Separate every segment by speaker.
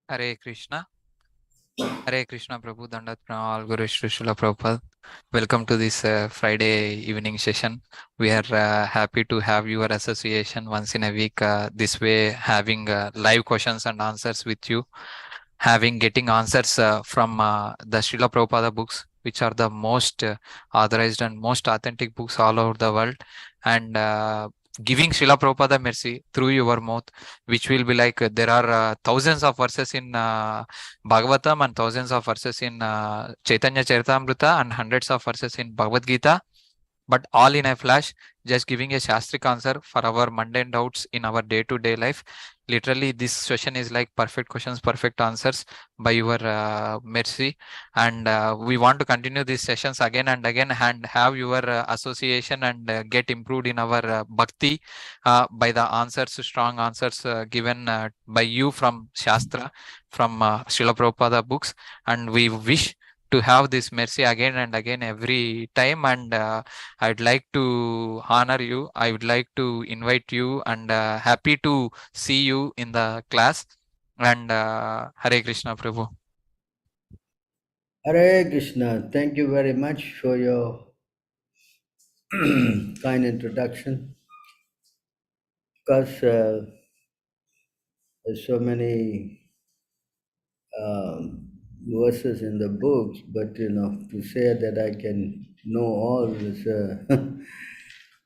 Speaker 1: Hare Krishna. Hare Krishna Prabhu Dandat Pranam Guru Srila Prabhupada. Welcome to this Friday evening session. We are happy to have your association once in a week. This way, having live questions and answers with you, getting answers from the Srila Prabhupada books, which are the most authorized and most authentic books all over the world, and giving Srila Prabhupada mercy through your mouth, which will be like there are thousands of verses in Bhagavatam and thousands of verses in Chaitanya Charitamrita and hundreds of verses in Bhagavad Gita, but all in a flash, just giving a shastric answer for our mundane doubts in our day-to-day life. Literally, this session is like perfect questions, perfect answers by your mercy, and we want to continue these sessions again and again and have your association and get improved in our bhakti by the answers, strong answers given by you from Shastra, from Srila Prabhupada books, and we wish to have this mercy again and again every time, and I'd like to honor you. I would like to invite you, and happy to see you in the class. And Hare Krishna Prabhu.
Speaker 2: Hare Krishna. Thank you very much for your kind introduction. Because there's so many verses in the books, but to say that I can know all is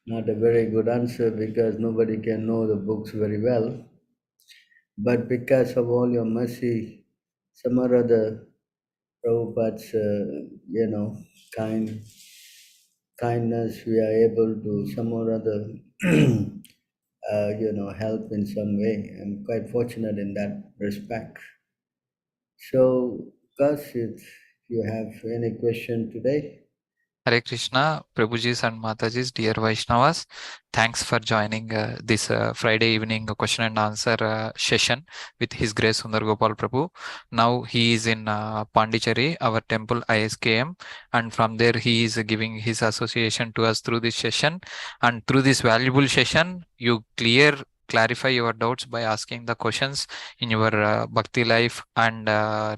Speaker 2: not a very good answer because nobody can know the books very well. But because of all your mercy, some or other Prabhupada's, kind kindness, we are able to some or other, help in some way. I'm quite fortunate in that respect. So, Gus, if you have any question today?
Speaker 1: Hare Krishna, Prabhujis and Matajis, dear Vaishnavas. Thanks for joining this Friday evening question and answer session with His Grace Sundar Gopal Prabhu. Now he is in Pondicherry, our temple ISKM, and from there he is giving his association to us through this session. And through this valuable session, you clarify your doubts by asking the questions in your bhakti life and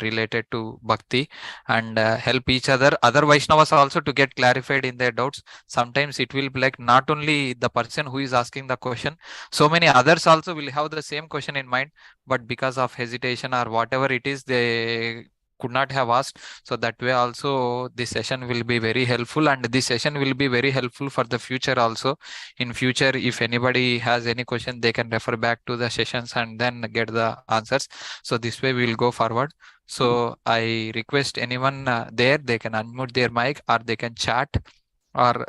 Speaker 1: related to bhakti, and help each other Vaishnavas also to get clarified in their doubts. Sometimes it will be like not only the person who is asking the question, so many others also will have the same question in mind, but because of hesitation or whatever it is, they could not have asked. So that way also this session will be very helpful, and this session will be very helpful for the future also. In future, if anybody has any question, they can refer back to the sessions and then get the answers. So this way we will go forward. So I request anyone there, they can unmute their mic or they can chat, or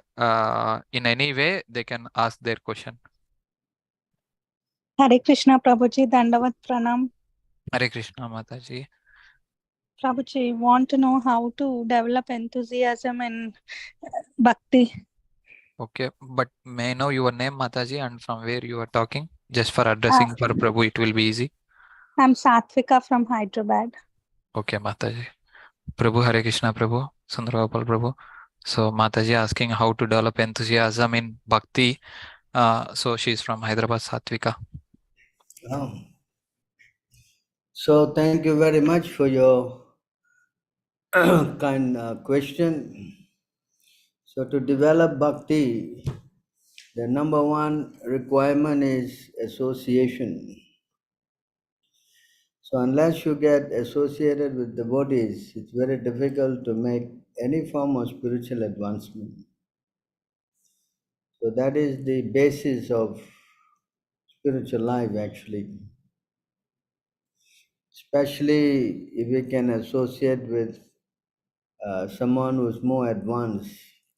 Speaker 1: in any way they can ask their question.
Speaker 3: Hare Krishna Prabhuji, Dandavat Pranam.
Speaker 1: Hare Krishna Mataji.
Speaker 3: Prabhuji, want to know how to develop enthusiasm in bhakti.
Speaker 1: Okay, but may I know your name, Mataji, and from where you are talking? Just for addressing for Prabhu, it will be easy.
Speaker 3: I'm Satvika from Hyderabad.
Speaker 1: Okay, Mataji. Prabhu, Hare Krishna Prabhu, Sundar Gopal Prabhu. So Mataji asking how to develop enthusiasm in bhakti. So she's from Hyderabad, Satvika.
Speaker 2: Oh. So thank you very much for your kind question. So to develop bhakti, the number one requirement is association. So unless you get associated with devotees, it's very difficult to make any form of spiritual advancement. So that is the basis of spiritual life actually. Especially if we can associate with someone who's more advanced,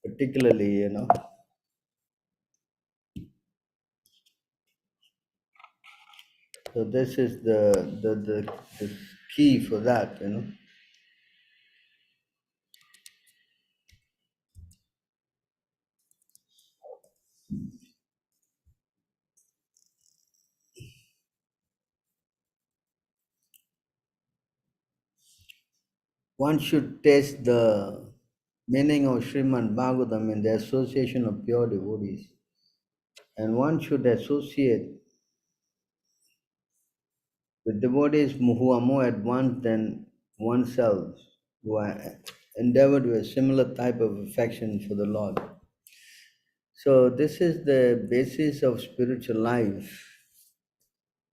Speaker 2: particularly, So this is the key for that, One should taste the meaning of Srimad Bhagavatam in the association of pure devotees. And one should associate With devotees who are more advanced than oneself, who are endeavor to a similar type of affection for the Lord. So this is the basis of spiritual life.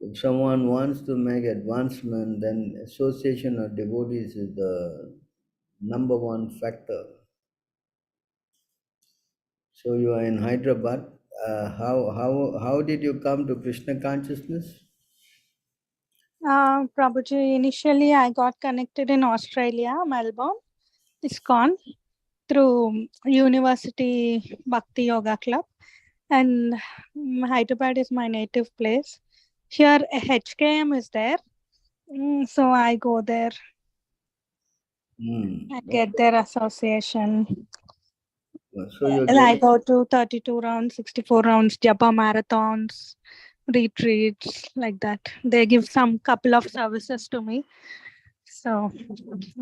Speaker 2: If someone wants to make advancement, then association of devotees is the number one factor. So you are in Hyderabad. How did you come to Krishna consciousness?
Speaker 3: Prabhuji, initially I got connected in Australia, Melbourne, ISKCON, through University Bhakti Yoga Club. And Hyderabad is my native place. Here, HKM is there. So I go there and get their association.
Speaker 2: So you're
Speaker 3: And I
Speaker 2: getting
Speaker 3: go to 32 rounds, 64 rounds, Japa marathons, retreats, like that. They give some couple of services to me. So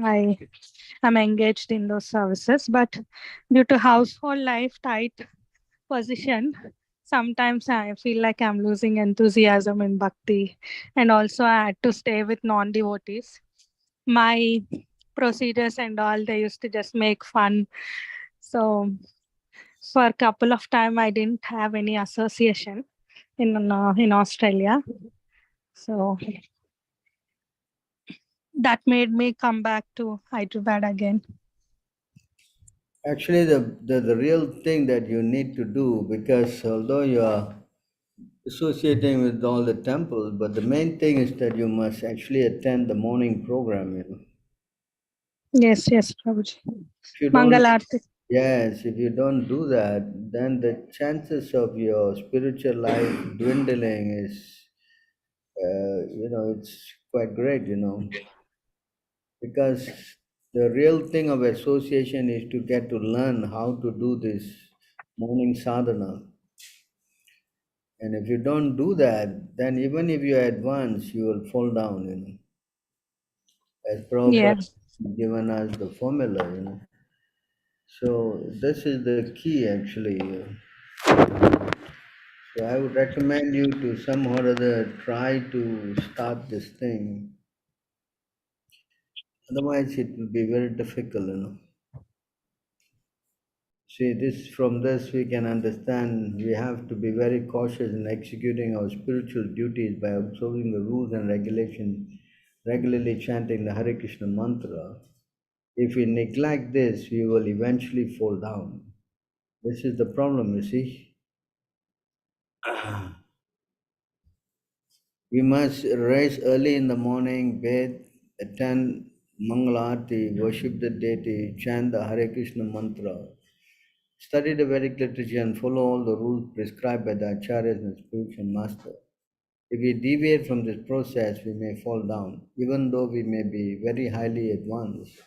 Speaker 3: I am engaged in those services. But due to household life, tight position, sometimes I feel like I'm losing enthusiasm in bhakti. And also I had to stay with non-devotees. My procedures and all, they used to just make fun. So for a couple of time, I didn't have any association in Australia. So that made me come back to Hyderabad again.
Speaker 2: actually the real thing that you need to do, because although you are associating with all the temples, but the main thing is that you must actually attend the morning program.
Speaker 3: Yes, yes, Prabhuji.
Speaker 2: If you don't,
Speaker 3: Mangalarti.
Speaker 2: yes, if you don't do that, then the chances of your spiritual life dwindling is, it's quite great, because the real thing of association is to get to learn how to do this morning sadhana. And if you don't do that, then even if you advance, you will fall down, as Prabhupada
Speaker 3: Yes.
Speaker 2: given us the formula. So this is the key actually. So I would recommend you to some or other try to start this thing. Otherwise, it will be very difficult. See, this from this we can understand we have to be very cautious in executing our spiritual duties by observing the rules and regulations, regularly chanting the Hare Krishna mantra. If we neglect this, we will eventually fall down. This is the problem, you see. We must rise early in the morning, bathe, attend Mangalarti, worship the deity, chant the Hare Krishna mantra, study the Vedic literature, and follow all the rules prescribed by the acharyas and spiritual master. If we deviate from this process, we may fall down, even though we may be very highly advanced.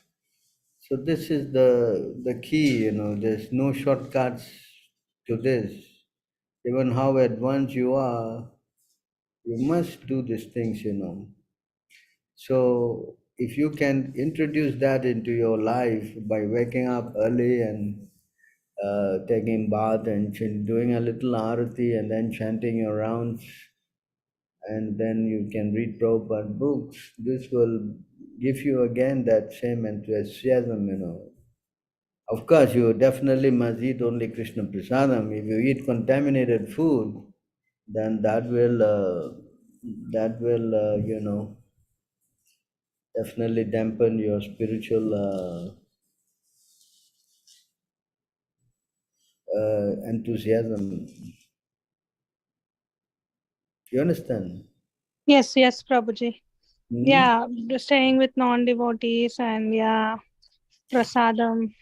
Speaker 2: So this is the key, there's no shortcuts to this. Even how advanced you are, you must do these things. So if you can introduce that into your life by waking up early and taking bath and doing a little arati and then chanting your rounds, and then you can read Prabhupada books, this will give you again that same enthusiasm. Of course, you definitely must eat only Krishna prasadam. If you eat contaminated food, then that will definitely dampen your spiritual enthusiasm. You understand?
Speaker 3: Yes, yes, Prabhuji.
Speaker 2: Hmm?
Speaker 3: Yeah, staying with non-devotees and yeah, prasadam.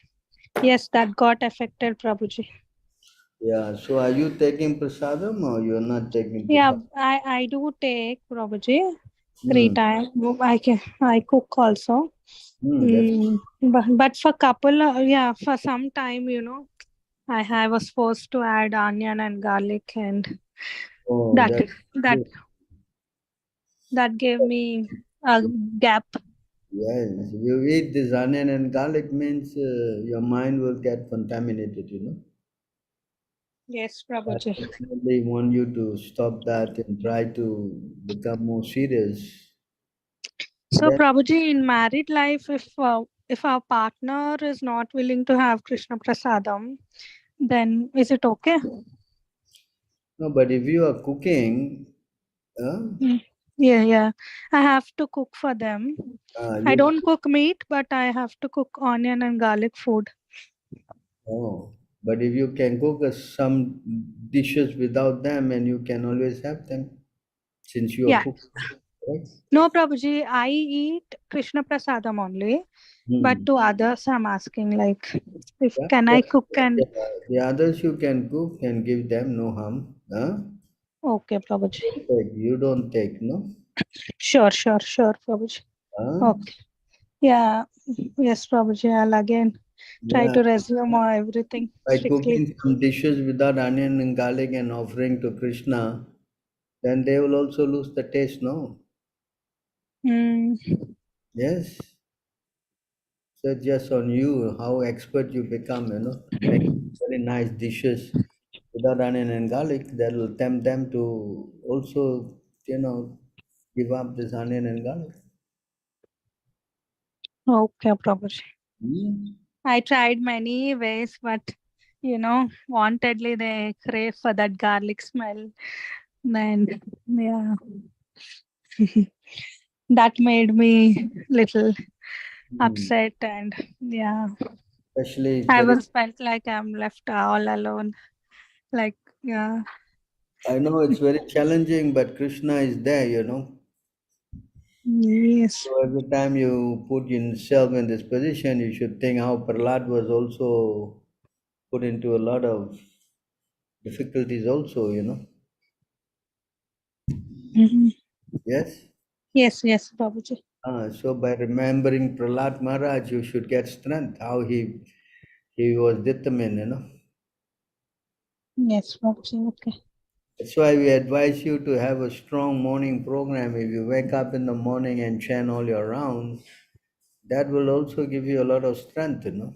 Speaker 3: Yes, that got affected, Prabhuji.
Speaker 2: Yeah. So, are you taking prasadam or you're not taking
Speaker 3: Yeah,
Speaker 2: prasadam?
Speaker 3: I do take Prabhuji three
Speaker 2: Hmm.
Speaker 3: times. I cook also.
Speaker 2: That's
Speaker 3: But for couple, yeah, for some time, I was forced to add onion and garlic, and
Speaker 2: oh,
Speaker 3: that
Speaker 2: that's
Speaker 3: that
Speaker 2: good.
Speaker 3: that gave me a gap.
Speaker 2: Yes. If you eat this onion and garlic means your mind will get contaminated.
Speaker 3: Yes,
Speaker 2: I
Speaker 3: Prabhuji.
Speaker 2: definitely want you to stop that and try to become more serious.
Speaker 3: So,
Speaker 2: Then,
Speaker 3: Prabhuji, in married life, if our partner is not willing to have Krishna Prasadam, then is it okay?
Speaker 2: no, but if you are cooking, uh,
Speaker 3: Mm. Yeah, yeah. I have to cook for them. I
Speaker 2: you
Speaker 3: don't cook meat, but I have to cook onion and garlic food.
Speaker 2: oh, but if you can cook some dishes without them, and you can always have them since you are
Speaker 3: Yeah.
Speaker 2: cooking, right?
Speaker 3: No, Prabhuji, I eat Krishna Prasadam only, but
Speaker 2: Hmm.
Speaker 3: to others, I'm asking like, if
Speaker 2: Yeah,
Speaker 3: can
Speaker 2: yeah,
Speaker 3: I cook and
Speaker 2: yeah. The others you can cook and give them, no harm. Huh?
Speaker 3: okay, Prabhuji.
Speaker 2: You don't take, no?
Speaker 3: Sure, sure, sure, Prabhuji.
Speaker 2: Huh?
Speaker 3: Okay. Yeah. Yes, Prabhuji. I'll again try
Speaker 2: Yeah,
Speaker 3: to resume everything
Speaker 2: by
Speaker 3: strictly.
Speaker 2: cooking some dishes without onion and garlic and offering to Krishna, then they will also lose the taste, no?
Speaker 3: Mm.
Speaker 2: Yes. So just on you, how expert you become, to make very nice dishes without onion and garlic, that will tempt them to also, give up this onion and garlic.
Speaker 3: Okay, Prabhuji.
Speaker 2: Hmm.
Speaker 3: I tried many ways, but wantedly they crave for that garlic smell. Then, yeah, that made me little
Speaker 2: Hmm.
Speaker 3: upset, and yeah,
Speaker 2: Especially, it's
Speaker 3: I
Speaker 2: very.
Speaker 3: was felt like I'm left all alone. Like, yeah,
Speaker 2: I know it's very challenging, but Krishna is there.
Speaker 3: yes.
Speaker 2: So every time you put yourself in this position, you should think how Prahlad was also put into a lot of difficulties also.
Speaker 3: Mhm.
Speaker 2: Yes?
Speaker 3: Yes, yes, Babuji.
Speaker 2: So by remembering Prahlad Maharaj, you should get strength, how he was determined.
Speaker 3: Yes, Babuji. Okay.
Speaker 2: That's why we advise you to have a strong morning program. If you wake up in the morning and chant all your rounds, that will also give you a lot of strength.
Speaker 3: Okay.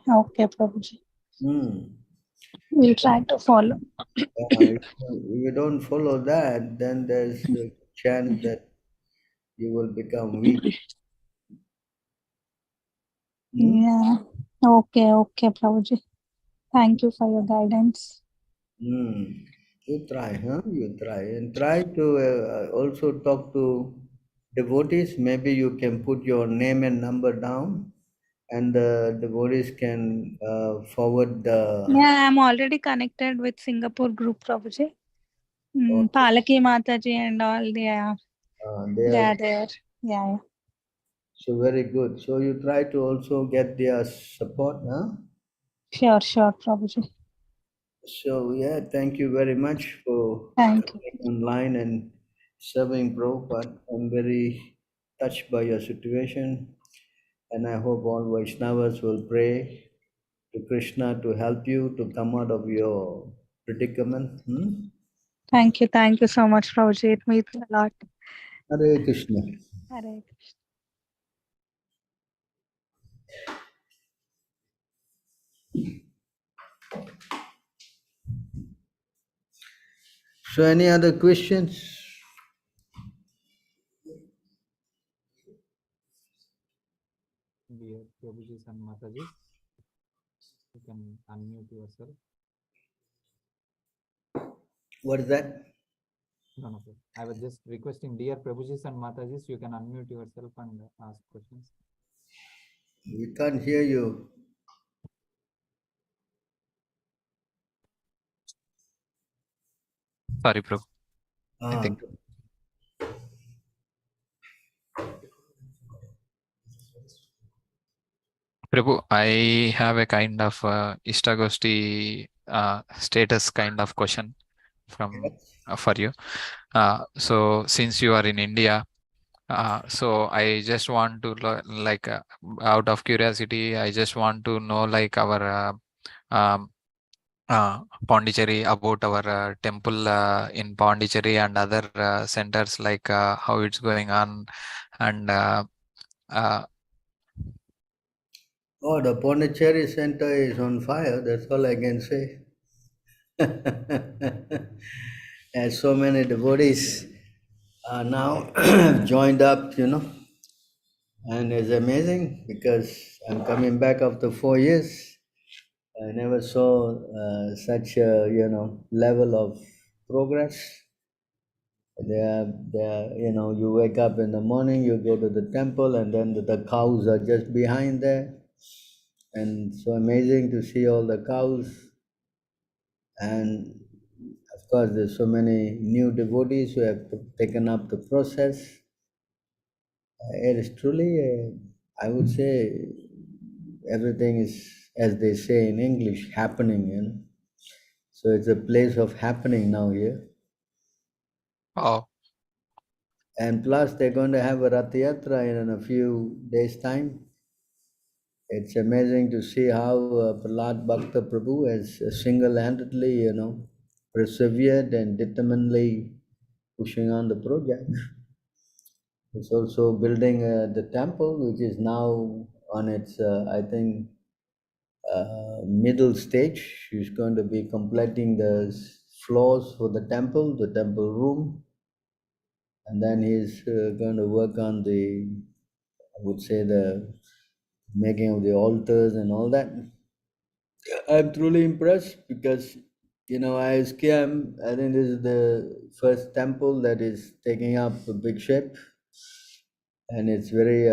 Speaker 3: Okay, Babuji.
Speaker 2: Hmm.
Speaker 3: We'll try to follow.
Speaker 2: If you don't follow that, then there's a chance that you will become weak. Hmm?
Speaker 3: Yeah. Okay, okay, Babuji. Thank you for your guidance.
Speaker 2: Hmm. You try, huh? You try. And try to also talk to devotees. Maybe you can put your name and number down, and the devotees can forward the.
Speaker 3: Yeah, I'm already connected with Singapore group, Babuji.
Speaker 2: Okay.
Speaker 3: Palaki Mataji and all,
Speaker 2: They
Speaker 3: they
Speaker 2: are
Speaker 3: are there. Yeah, yeah.
Speaker 2: so very good. So you try to also get their support, huh?
Speaker 3: Sure, sure, Babuji.
Speaker 2: So yeah, thank you very much for
Speaker 3: Thank you.
Speaker 2: being online and serving Prabhupada. I'm very touched by your situation, and I hope all Vaishnavas will pray to Krishna to help you to come out of your predicament. Hmm?
Speaker 3: Thank you so much, Babuji. It means a lot.
Speaker 2: Hare Krishna.
Speaker 3: Hare
Speaker 2: So any other questions?
Speaker 1: Dear Prabhujis and Matajis, you can unmute yourself.
Speaker 2: What is that?
Speaker 1: No, no, sir. I was just requesting, dear Prabhujis and Matajis, you can unmute yourself and ask questions.
Speaker 2: We can't hear you.
Speaker 1: Sorry, Prabhu. I
Speaker 2: Ah,
Speaker 1: think. Prabhu, I have a kind of Ishtagosti status kind of question from for you. So since you are in India, so I just want to like out of curiosity, I just want to know like our um, Pondicherry about our temple in Pondicherry and other centers like how it's going on and uh,
Speaker 2: oh, the Pondicherry Center is on fire. That's all I can say. There's so many devotees Now I've joined up, and it's amazing because I'm coming back after 4 years. I never saw such a, level of progress. You wake up in the morning, you go to the temple, and then the cows are just behind there. And so amazing to see all the cows. And of course, there's so many new devotees who have taken up the process. It is truly, I would say, everything is, as they say in English, happening. So it's a place of happening now here.
Speaker 1: Oh,
Speaker 2: And plus, they're going to have a Rath Yatra in a few days' time. It's amazing to see how Prahlad Bhakta Prabhu has single-handedly, persevered and determinedly pushing on the project. It's also building the temple, which is now on its, I think, middle stage. He's going to be completing the floors for the temple room, and then he's going to work on the, I would say, the making of the altars and all that. I'm truly impressed because, ISKCON, I think this is the first temple that is taking up a big shape. And it's very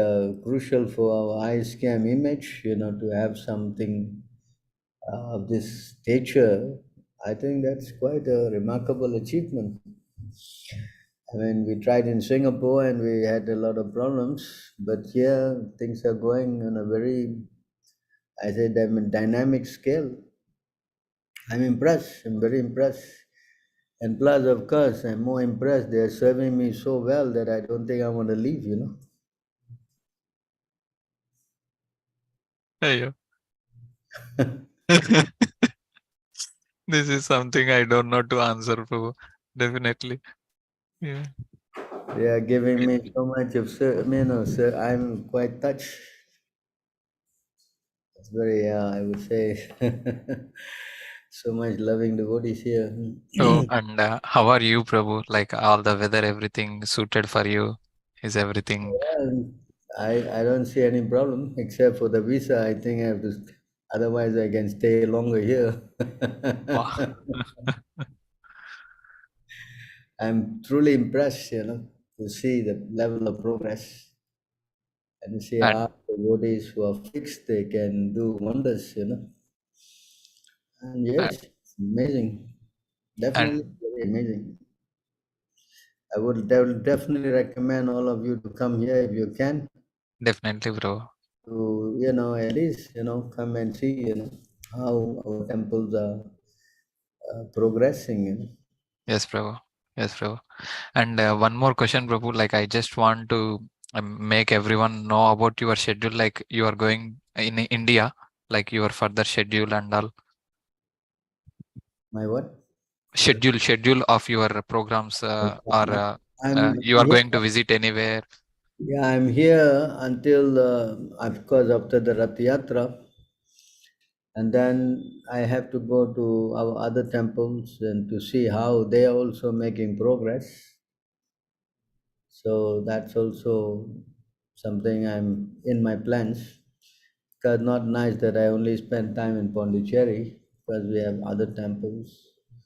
Speaker 2: crucial for our ISKCON image, to have something of this nature. I think that's quite a remarkable achievement. I mean, we tried in Singapore and we had a lot of problems, but here things are going on a very, I said, dynamic scale. I'm impressed. I'm very impressed. And plus, of course, I'm more impressed. They're serving me so well that I don't think I want to leave.
Speaker 1: yeah. This is something I don't know to answer, Prabhu. Definitely. Yeah.
Speaker 2: They are giving me so much of, sir, I'm quite touched. It's very, I would say, so much loving devotees here.
Speaker 1: Oh, and how are you, Prabhu? Like all the weather, everything suited for you? Is everything?
Speaker 2: And I don't see any problem except for the visa. I think I have to, otherwise I can stay longer here.
Speaker 1: Wow.
Speaker 2: I'm truly impressed, to see the level of progress and to see
Speaker 1: And
Speaker 2: how devotees who are fixed, they can do wonders. And
Speaker 1: uh,
Speaker 2: yes, it's amazing. Definitely
Speaker 1: and
Speaker 2: very amazing. I would definitely recommend all of you to come here if you can,
Speaker 1: definitely, bro.
Speaker 2: to, at least, come and see, how our temples are progressing.
Speaker 1: Yes, Prabhu. Yes, Prabhu. And one more question, Prabhu. Like I just want to make everyone know about your schedule. Like you are going in India, like your further schedule and all.
Speaker 2: My what?
Speaker 1: Schedule of your programs, or
Speaker 2: I'm
Speaker 1: you are
Speaker 2: here.
Speaker 1: going to visit anywhere.
Speaker 2: Yeah, I'm here until, of course, after the Rath Yatra, and then I have to go to our other temples and to see how they are also making progress. So that's also something I'm in my plans. Because not nice that I only spend time in Pondicherry because we have other temples.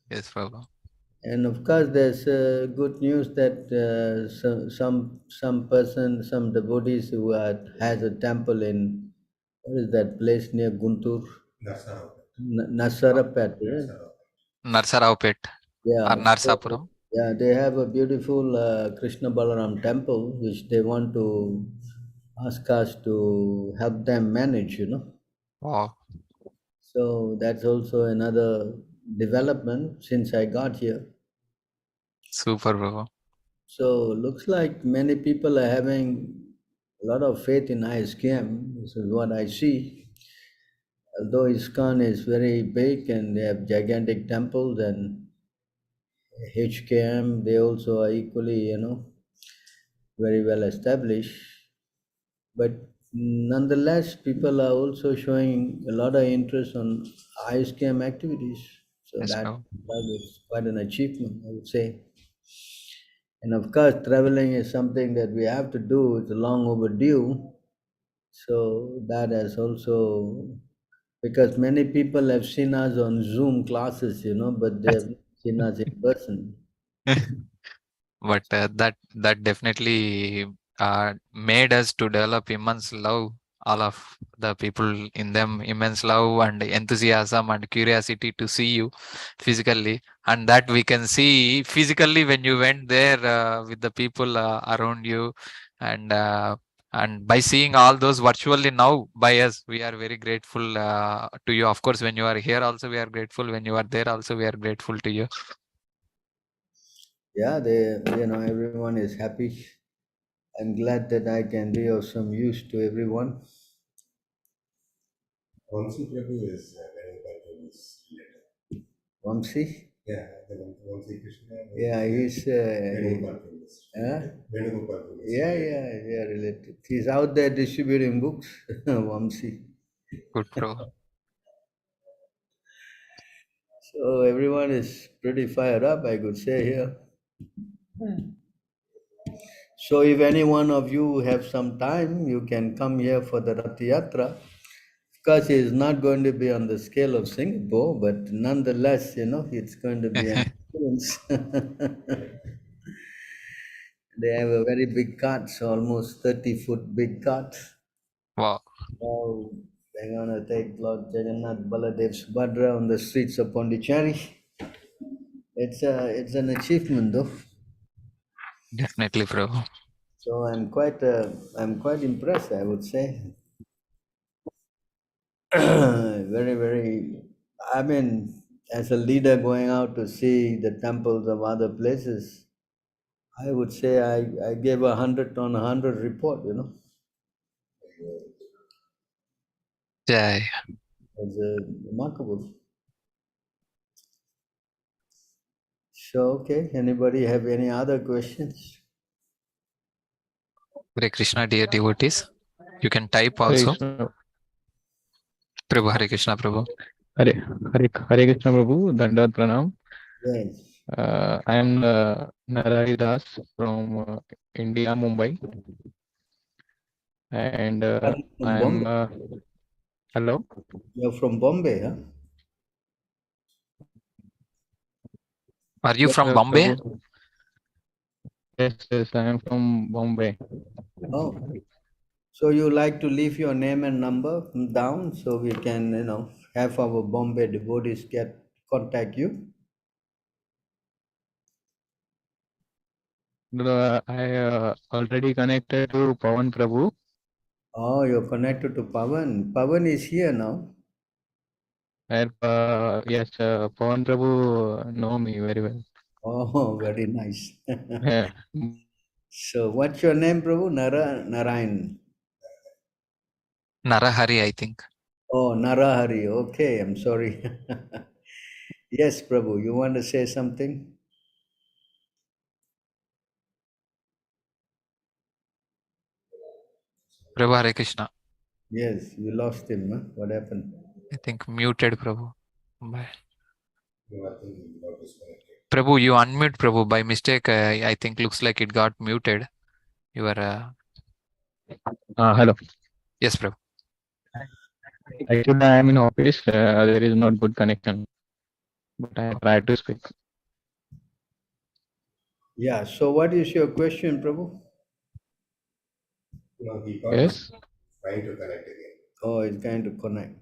Speaker 1: Yes, Prabhu.
Speaker 2: And of course, there's good news that some devotees who has a temple in, what is that place near Guntur? Nasarapet. Yeah.
Speaker 1: Narsaraopet or
Speaker 2: Yeah, so,
Speaker 1: Narsapuram.
Speaker 2: yeah, they have a beautiful Krishna Balaram temple which they want to ask us to help them manage.
Speaker 1: Wow,
Speaker 2: So that's also another development since I got here.
Speaker 1: super, Prabhu.
Speaker 2: So looks like many people are having a lot of faith in ISKM. This is what I see. Although ISKCON is very big and they have gigantic temples, and HKM, they also are equally, very well established. But nonetheless, people are also showing a lot of interest on ISKM activities. So
Speaker 1: Yes,
Speaker 2: that
Speaker 1: Prabhu.
Speaker 2: is quite an achievement, I would say. And of course, traveling is something that we have to do. It's long overdue. So that has also, because many people have seen us on Zoom classes, but they have not seen us in person.
Speaker 1: But that definitely made us to develop immense love, all of the people in them, immense love and enthusiasm and curiosity to see you physically, and that we can see physically when you went there with the people around you, and by seeing all those virtually now by us, we are very grateful to you. Of course, when you are here also we are grateful, when you are there also we are grateful to you.
Speaker 2: Yeah, everyone is happy. I'm glad that I can be of some use to everyone.
Speaker 4: Vamsi Prabhu is Venugopal Prabhu's relative.
Speaker 2: Vamsi?
Speaker 4: Yeah, the Vamsi Krishna.
Speaker 2: Yeah, he's
Speaker 4: Venugopal Prabhu's. Venugopal Prabhu's.
Speaker 2: Yeah, related. He's out there distributing books, Vamsi.
Speaker 1: Good, bro.
Speaker 2: So everyone is pretty fired up, I could say here. So if any one of you have some time, you can come here for the Rath Yatra. Of course, it's not going to be on the scale of Singapore, but nonetheless, it's going to be an experience. They have a very big cart, so almost 30-foot big cart.
Speaker 1: Wow.
Speaker 2: Now they're going to take Lord Jagannath Baladev Subhadra on the streets of Pondicherry. It's an achievement, though.
Speaker 1: Definitely, bro.
Speaker 2: So I'm quite impressed, I would say. Very, very. I mean, as a leader going out to see the temples of other places, I would say I gave 100 on 100 report.
Speaker 1: Jai.
Speaker 2: It's remarkable. So, okay. Anybody have any other questions?
Speaker 1: Hare Krishna, dear devotees. You can type
Speaker 5: Hare
Speaker 1: also.
Speaker 5: Krishna.
Speaker 1: Prabhu, Hare Krishna, Prabhu.
Speaker 5: Hare Krishna Prabhu, Dandat Pranam.
Speaker 2: Yes.
Speaker 5: I am Narari Das from India, Mumbai. And
Speaker 2: From
Speaker 5: I am,
Speaker 2: Bombay.
Speaker 5: hello?
Speaker 2: You're from Bombay, huh?
Speaker 1: Are you from
Speaker 5: Yes,
Speaker 1: Bombay?
Speaker 5: Prabhu. Yes, I am from Bombay.
Speaker 2: Oh. So you like to leave your name and number down so we can, have our Bombay devotees contact you?
Speaker 5: I already connected to Pawan Prabhu.
Speaker 2: Oh, you're connected to Pavan. Pavan is here now.
Speaker 5: Yes, Pawan Prabhu know me very well.
Speaker 2: Oh, very nice.
Speaker 5: Yeah.
Speaker 2: So what's your name, Prabhu? Narayan.
Speaker 1: Narahari, I think.
Speaker 2: Oh, Narahari. Okay, I'm sorry. Yes, Prabhu, you want to say something?
Speaker 1: Prabhu, Hare Krishna.
Speaker 2: Yes, we lost him. Huh? What happened?
Speaker 1: I think muted, Prabhu. Bye.
Speaker 4: No, I think he got disconnected.
Speaker 1: Prabhu, you unmute Prabhu by mistake. I think looks like it got muted. You are.
Speaker 5: Hello.
Speaker 1: Yes, Prabhu.
Speaker 5: Actually, I am in office. There is not good connection, but I try to speak.
Speaker 2: Yeah, so what is your question, Prabhu?
Speaker 4: No, he got
Speaker 5: Yes.
Speaker 4: trying to connect again.
Speaker 2: Oh, it's going to connect.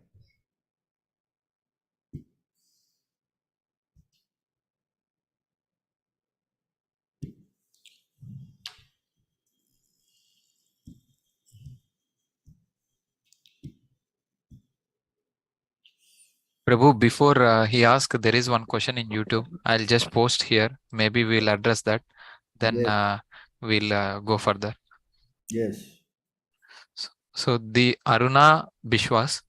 Speaker 1: Prabhu, before he asks, there is one question in YouTube. I'll just post here. Maybe we'll address that. Then
Speaker 2: Yes.
Speaker 1: we'll go further.
Speaker 2: Yes.
Speaker 1: So the Aruna Vishwas,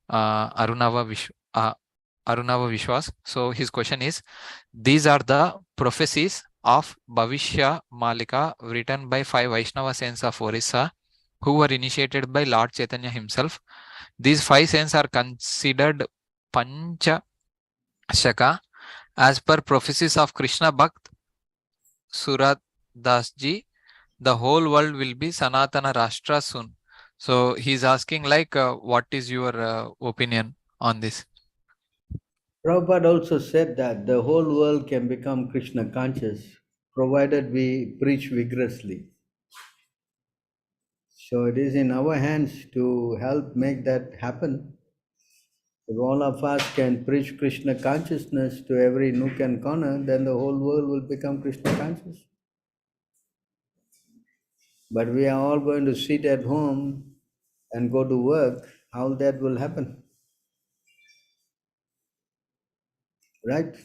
Speaker 1: Arunava Vishwas. So his question is, these are the prophecies of Bhavishya Malika written by 5 Vaishnava saints of Orissa who were initiated by Lord Chaitanya himself. These 5 saints are considered Pancha Shaka as per prophecies of Krishna Bhakt, Dasji, the whole world will be Sanatana Rashtra soon. So he's asking like, what is your opinion on this?
Speaker 2: Prabhupada also said that the whole world can become Krishna conscious provided we preach vigorously. So it is in our hands to help make that happen. If all of us can preach Krishna consciousness to every nook and corner, then the whole world will become Krishna conscious. But we are all going to sit at home and go to work. How that will happen? Right?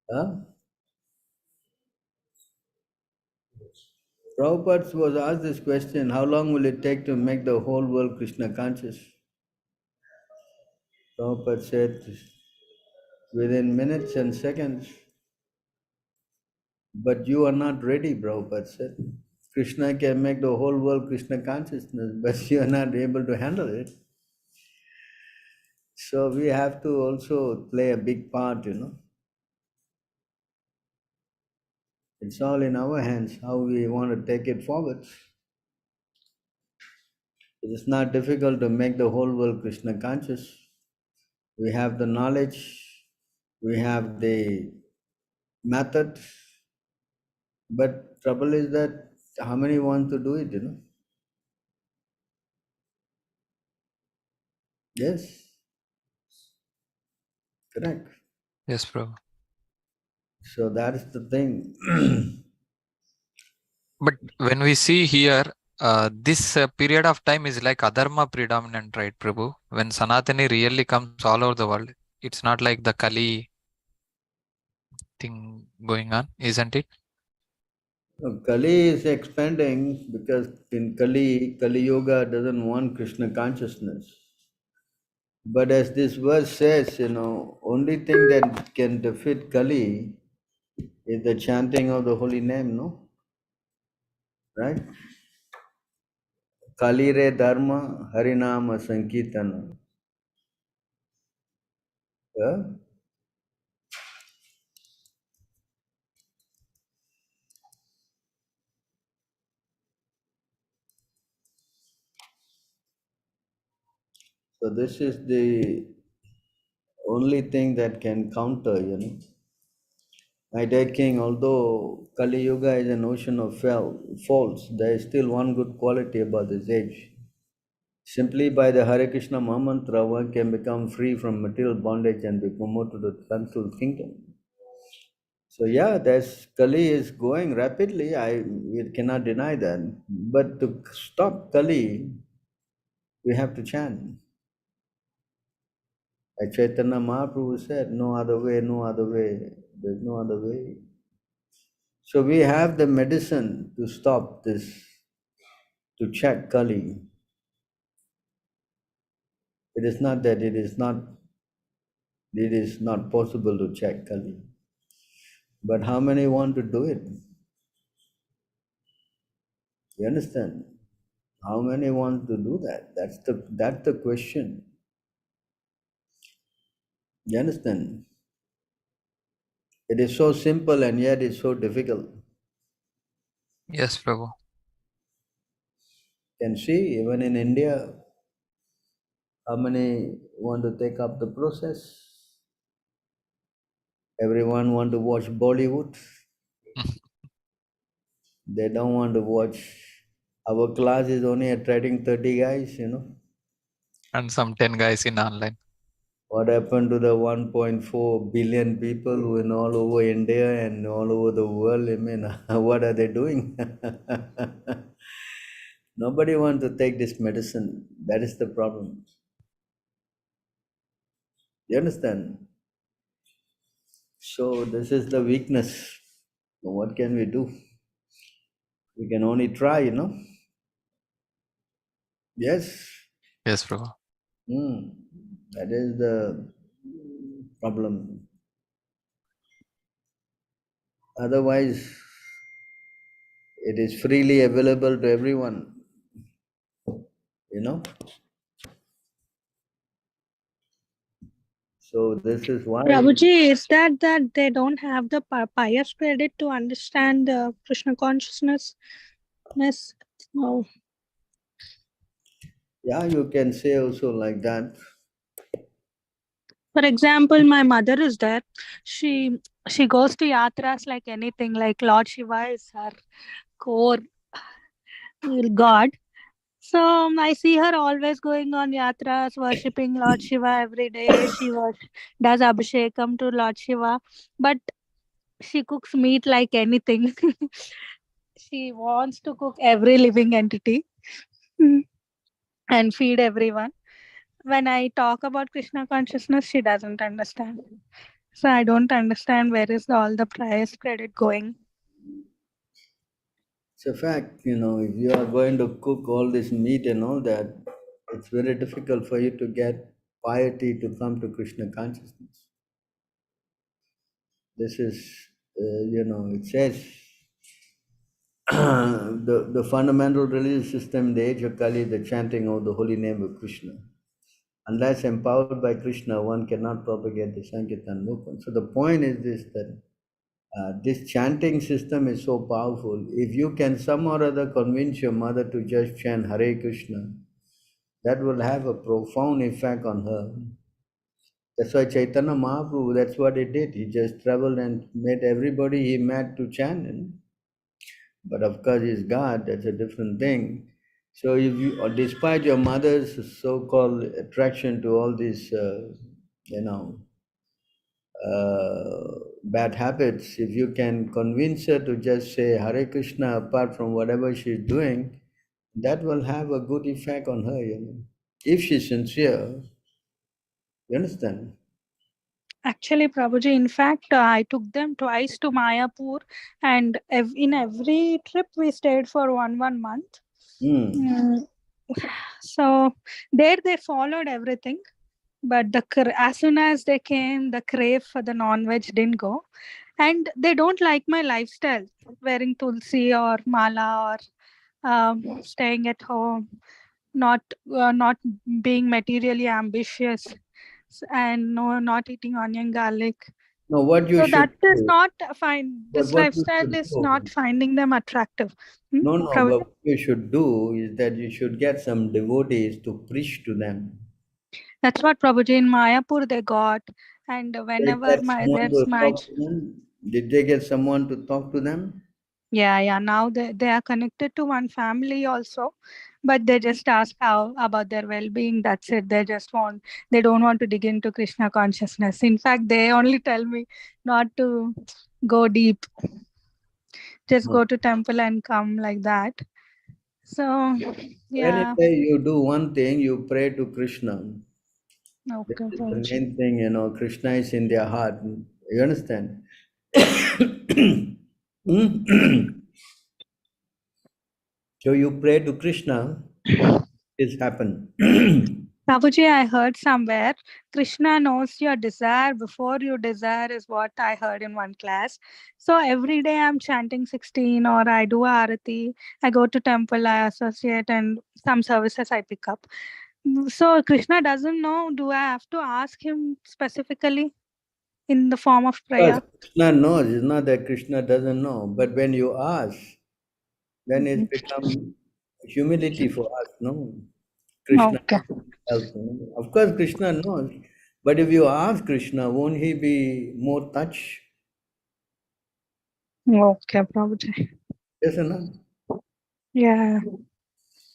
Speaker 2: Huh? Prabhupada was asked this question, how long will it take to make the whole world Krishna conscious? Prabhupada said, within minutes and seconds. But you are not ready, Prabhupada said. Krishna can make the whole world Krishna consciousness, but you are not able to handle it. So we have to also play a big part, It's all in our hands, how we want to take it forward. It is not difficult to make the whole world Krishna conscious. We have the knowledge, we have the method, but trouble is that how many want to do it, Yes, correct.
Speaker 1: Yes, Prabhu.
Speaker 2: So that is the thing.
Speaker 1: But when we see here, this period of time is like Adharma predominant, right, Prabhu? When Sanatani really comes all over the world, it's not like the Kali thing going on, isn't it?
Speaker 2: Kali is expanding because in Kali Yoga doesn't want Krishna consciousness. But as this verse says, only thing that can defeat Kali is the chanting of the holy name, no? Right? Kali re dharma harinama sankirtana. Yeah? So this is the only thing that can counter, My dear king, although Kali Yuga is an ocean of faults, there is still one good quality about this age. Simply by the Hare Krishna Mahamantra, one can become free from material bondage and be promoted to the sensual kingdom. So yeah, there's Kali is going rapidly. We cannot deny that. But to stop Kali, we have to chant. As Chaitanya Mahaprabhu said, no other way, no other way. There's no other way. So we have the medicine to stop this, to check Kali. It is not that it is not possible to check Kali. But how many want to do it? You understand? How many want to do that? That's the question. You understand? It is so simple and yet it's so difficult.
Speaker 1: Yes, Prabhu.
Speaker 2: You can see even in India, how many want to take up the process? Everyone want to watch Bollywood. They don't want to watch. Our class is only attracting 30 guys,
Speaker 1: And some 10 guys in online.
Speaker 2: What happened to the 1.4 billion people who are all over India and all over the world? I mean, what are they doing? Nobody wants to take this medicine. That is the problem. You understand? So this is the weakness. So what can we do? We can only try, Yes.
Speaker 1: Yes, Prabhu.
Speaker 2: That is the problem. Otherwise, it is freely available to everyone, So this is why.
Speaker 3: Prabhuji, is that they don't have the pious credit to understand the Krishna consciousness? Oh.
Speaker 2: Yeah, you can say also like that.
Speaker 3: For example, my mother is there. She goes to yatras like anything. Like Lord Shiva is her core god. So I see her always going on yatras, worshipping Lord Shiva every day. She does abhishekam to Lord Shiva, but she cooks meat like anything. She wants to cook every living entity and feed everyone. When I talk about Krishna consciousness, she doesn't understand. So I don't understand where is all the price credit going.
Speaker 2: It's a fact, if you are going to cook all this meat and all that, it's very difficult for you to get piety to come to Krishna consciousness. This is, it says the fundamental religious system in the age of Kali is the chanting of the holy name of Krishna. Unless empowered by Krishna, one cannot propagate the Sankirtan movement. So the point is this, that this chanting system is so powerful. If you can somehow or other convince your mother to just chant Hare Krishna, that will have a profound effect on her. That's why Chaitanya Mahaprabhu, that's what he did. He just traveled and made everybody he met to chant. But of course, he's God, that's a different thing. So if you, or despite your mother's so-called attraction to all these, bad habits, if you can convince her to just say Hare Krishna apart from whatever she's doing, that will have a good effect on her, if she's sincere. You understand?
Speaker 3: Actually, Prabhuji, in fact, I took them twice to Mayapur, and in every trip we stayed for one month.
Speaker 2: Mm.
Speaker 3: So there they followed everything, but as soon as they came, the crave for the non-veg didn't go, and they don't like my lifestyle, wearing tulsi or mala or staying at home, not being materially ambitious, and not eating onion garlic.
Speaker 2: No, what you
Speaker 3: So
Speaker 2: should
Speaker 3: that is
Speaker 2: do,
Speaker 3: not fine.
Speaker 2: but
Speaker 3: This
Speaker 2: what you
Speaker 3: lifestyle
Speaker 2: should
Speaker 3: is
Speaker 2: do,
Speaker 3: not finding them attractive.
Speaker 2: no, but
Speaker 3: Prabhuji?
Speaker 2: what you should do is that you should get some devotees to preach to them.
Speaker 3: That's what Prabhuji in Mayapur they got, and
Speaker 2: They
Speaker 3: whenever
Speaker 2: get someone
Speaker 3: there's
Speaker 2: to
Speaker 3: my
Speaker 2: talk to them. Did they get someone to talk to them?
Speaker 3: yeah, now they are connected to one family also, but they just ask how about their well-being. That's it. They don't want to dig into Krishna consciousness. In fact, they only tell me not to go deep, just
Speaker 2: No.
Speaker 3: go to temple and come, like that. So yeah.
Speaker 2: Anyway, you do one thing, you pray to Krishna. This
Speaker 3: Okay,
Speaker 2: is the
Speaker 3: Prabhuji.
Speaker 2: main thing, Krishna is in their heart. You understand? So you pray to Krishna, this happen.
Speaker 3: Prabhuji, I heard somewhere Krishna knows your desire before you desire, is what I heard in one class. So every day I'm chanting 16, or I do arati, I go to temple, I associate, and some services I pick up. So Krishna doesn't know. Do I have to ask him specifically in the form of
Speaker 2: Because
Speaker 3: prayer?
Speaker 2: Krishna knows, it's not that Krishna doesn't know. But when you ask, then it's
Speaker 3: Mhm.
Speaker 2: become humility for us, no? Krishna
Speaker 3: Okay.
Speaker 2: helps. No? Of course, Krishna knows. But if you ask Krishna, won't he be more touched?
Speaker 3: Okay, Prabhuji.
Speaker 2: Yes or not?
Speaker 3: Yeah.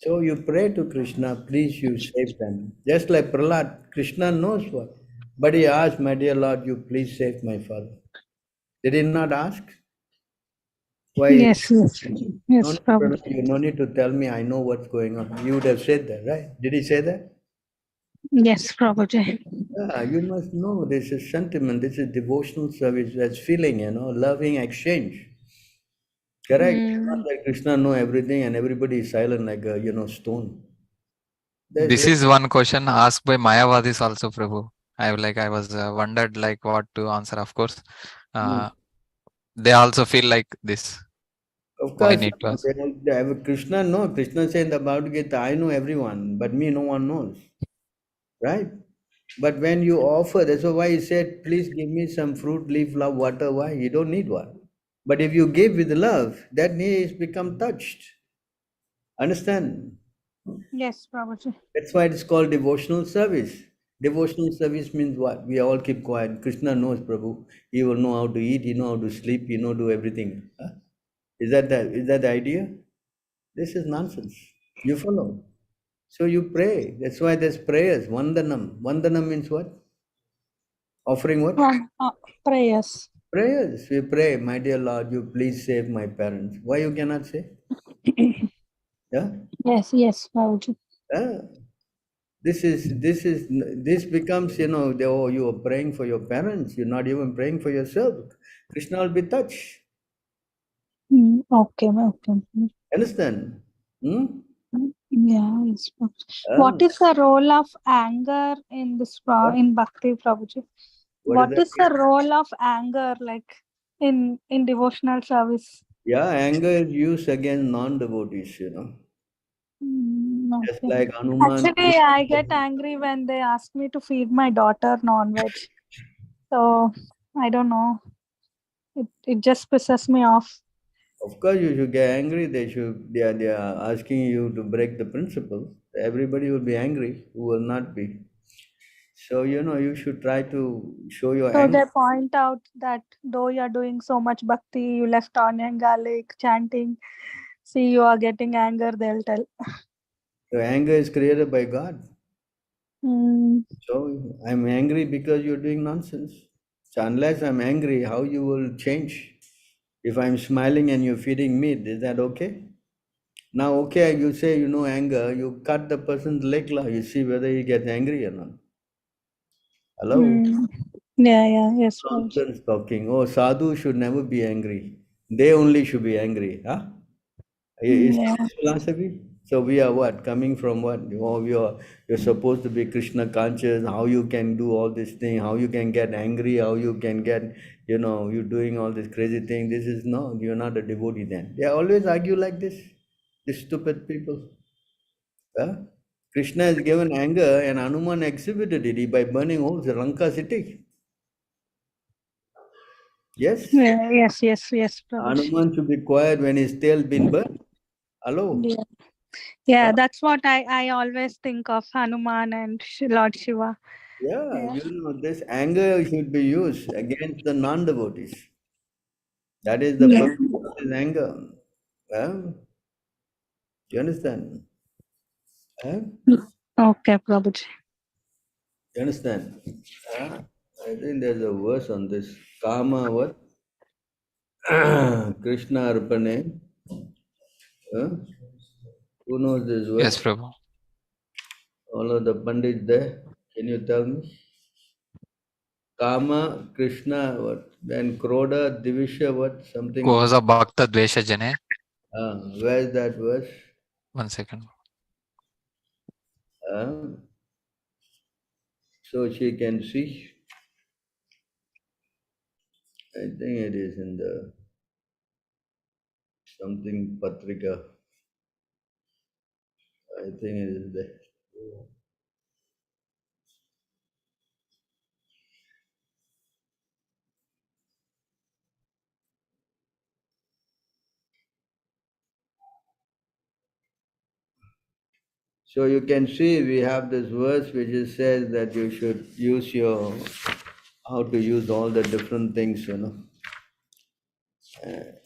Speaker 2: So you pray to Krishna, please you save them. Just like Prahlad, Krishna knows what. But he asked, my dear Lord, you please save my father. Did he not ask? Why?
Speaker 3: Yes, yes.
Speaker 2: No,
Speaker 3: Yes,
Speaker 2: no, Prahlad,
Speaker 3: Prabhuji.
Speaker 2: you no need to tell me, I know what's going on. You would have said that, right? Did he say that?
Speaker 3: Yes, Prabhuji.
Speaker 2: Yeah, you must know this is sentiment, this is devotional service, that's feeling, loving exchange. Correct? Not
Speaker 3: Mm.
Speaker 2: that Krishna know everything and everybody is silent like a stone. That's
Speaker 1: This
Speaker 2: very,
Speaker 1: is one question asked by Mayavadis also, Prabhu. I was wondered like what to answer. Of course,
Speaker 2: Hmm.
Speaker 1: they also feel like this.
Speaker 2: Of
Speaker 1: Why
Speaker 2: course,
Speaker 1: need to ask?
Speaker 2: they have Krishna, no. Krishna said in the Bhagavad Gita, I know everyone, but me no one knows. Right? But when you offer, that's why he said, please give me some fruit, leaf, love, water. Why? You don't need one. But if you give with love, that needs become touched. Understand?
Speaker 3: Yes, Prabhuji.
Speaker 2: That's why it's called devotional service. Devotional service means what? We all keep quiet. Krishna knows, Prabhu. He will know how to eat, he know how to sleep, he know do everything. Huh? Is that the idea? This is nonsense. You follow. So you pray. That's why there's prayers. Vandanam. Vandanam means what? Offering what?
Speaker 3: Prayers.
Speaker 2: Prayers. We pray, my dear Lord, you please save my parents. Why you cannot say? Yeah?
Speaker 3: Yes, Prabhuji.
Speaker 2: Yeah. This becomes, oh, you are praying for your parents, you're not even praying for yourself. Krishna will be touched.
Speaker 3: Okay.
Speaker 2: Understand? Hmm?
Speaker 3: Yeah, yes.
Speaker 2: Ah,
Speaker 3: What is the role of anger in this
Speaker 2: what?
Speaker 3: in Bhakti, Prabhuji?
Speaker 2: What is
Speaker 3: What
Speaker 2: that?
Speaker 3: is the role of anger like in devotional service?
Speaker 2: Yeah, anger is used against non-devotees, Just
Speaker 3: Okay.
Speaker 2: like Hanuman.
Speaker 3: Actually, I get angry when they ask me to feed my daughter non-veg. So I don't know. It just pisses me off.
Speaker 2: Of course, you should get angry. They are asking you to break the principle. Everybody will be angry. Who will not be? So you should try to show your
Speaker 3: So
Speaker 2: anger.
Speaker 3: they point out that though you're doing so much bhakti, you left onion, garlic, chanting. See, you are getting anger. They'll tell.
Speaker 2: So anger is created by God.
Speaker 3: Mm,
Speaker 2: So I'm angry because you're doing nonsense. So unless I'm angry, how you will change? If I'm smiling and you're feeding meat, is that okay? Now, okay, you say anger, you cut the person's leg, you see whether he gets angry or not. Hello?
Speaker 3: mm. Yeah, yes, Prabhuji.
Speaker 2: Nonsense talking. Oh, sadhu should never be angry. They only should be angry. Huh? Is
Speaker 3: Yeah.
Speaker 2: this philosophy? So we are what? Coming from what? Oh, you're supposed to be Krishna conscious. How you can do all this thing? How you can get angry? How you can get, you're doing all this crazy thing. This is no, you're not a devotee then. They always argue like this. These stupid people. Huh? Krishna has given anger and Hanuman exhibited it by burning holes in Lanka city. Yes?
Speaker 3: Yeah, yes, Prabhuji.
Speaker 2: Hanuman should be quiet when his tail been burned. Hello?
Speaker 3: Yeah. Yeah,
Speaker 2: Huh?
Speaker 3: that's what I always think of Hanuman and Lord Shiva.
Speaker 2: Yeah,
Speaker 3: Yeah.
Speaker 2: this anger should be used against the non-devotees. That is the
Speaker 3: Yeah.
Speaker 2: purpose of this anger. Huh? You understand? Huh?
Speaker 3: Okay, Prabhuji.
Speaker 2: You understand? Huh? I think there's a verse on this. Kama what? Krishna Arpane. Huh? Who knows this
Speaker 1: Yes,
Speaker 2: verse?
Speaker 1: Prabhu.
Speaker 2: All of the pandits there. Can you tell me? Kama, Krishna, what? Then Kroda, Divisha, what? Something.
Speaker 1: Koza Bhakta Dvesha Jane.
Speaker 2: Where is that verse?
Speaker 1: 1 second.
Speaker 2: So she can see. I think it is in the something Patrika. I think it is there. So you can see we have this verse which is says that you should use how to use all the different things, and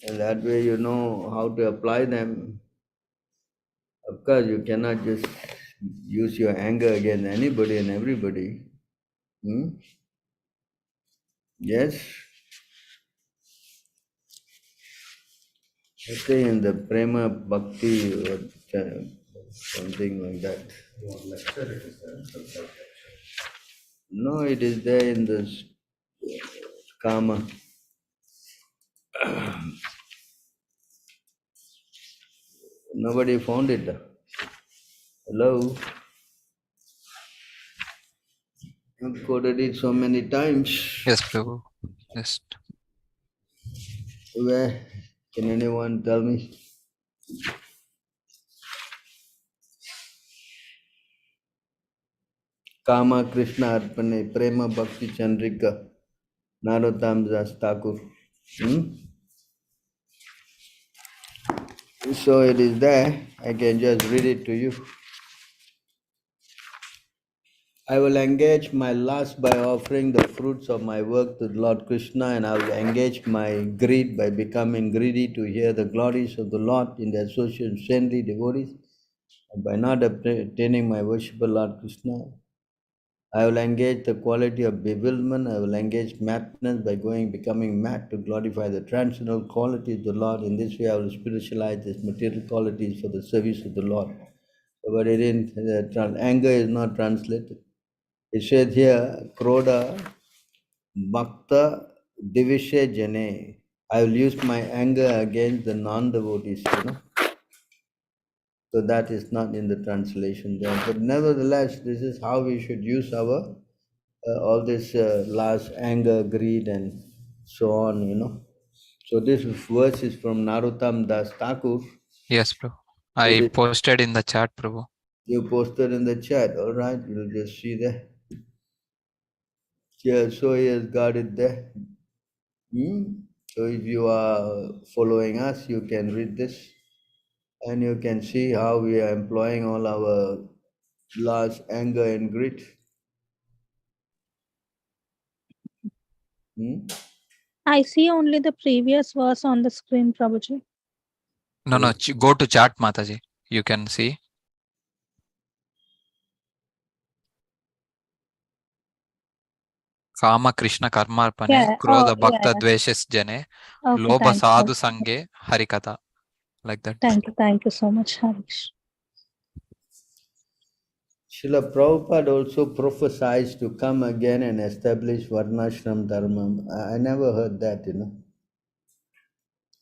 Speaker 2: that way you know how to apply them. Of course, you cannot just use your anger against anybody and everybody. Hmm? Yes, I think in the Prema Bhakti or something like that. No, it is there in this Kama. Nobody found it. Hello? I've quoted it so many times.
Speaker 1: Yes, Prabhu. Just
Speaker 2: Where? Can anyone tell me? Kama Krishna Arpane Prema Bhakti Chandrika Narottam Das Thakur. So it is there. I can just read it to you. I will engage my lust by offering the fruits of my work to Lord Krishna, and I will engage my greed by becoming greedy to hear the glories of the Lord in the association of saintly devotees. And by not attaining my worshipper Lord Krishna, I will engage the quality of bewilderment. I will engage madness by becoming mad to glorify the transcendental qualities of the Lord. In this way, I will spiritualize these material qualities for the service of the Lord. But it didn't, anger is not translated. It said here, Kroda Bhakta Divishe Jane. I will use my anger against the non-devotees, So that is not in the translation there. But nevertheless, this is how we should use our all this lust, anger, greed, and so on, So this verse is from Narottam Das Thakur.
Speaker 1: Yes, Prabhu. I posted in the chat, Prabhu.
Speaker 2: You posted in the chat, all right? You'll just see there. Yeah, so he has got it there. So if you are following us, you can read this, and you can see how we are employing all our lust, anger, and greed.
Speaker 3: I see only the previous verse on the screen, Prabhuji.
Speaker 1: No, go to chat, Mataji. You can see. Kama Krishna Karmarpane, Krodha Bhakta Dveshes Jane, Loba Sadhu Sange, Harikatha. Like that.
Speaker 3: Thank you so much, Harish.
Speaker 2: Srila Prabhupada also prophesied to come again and establish Varnasrama Dharma. I never heard that,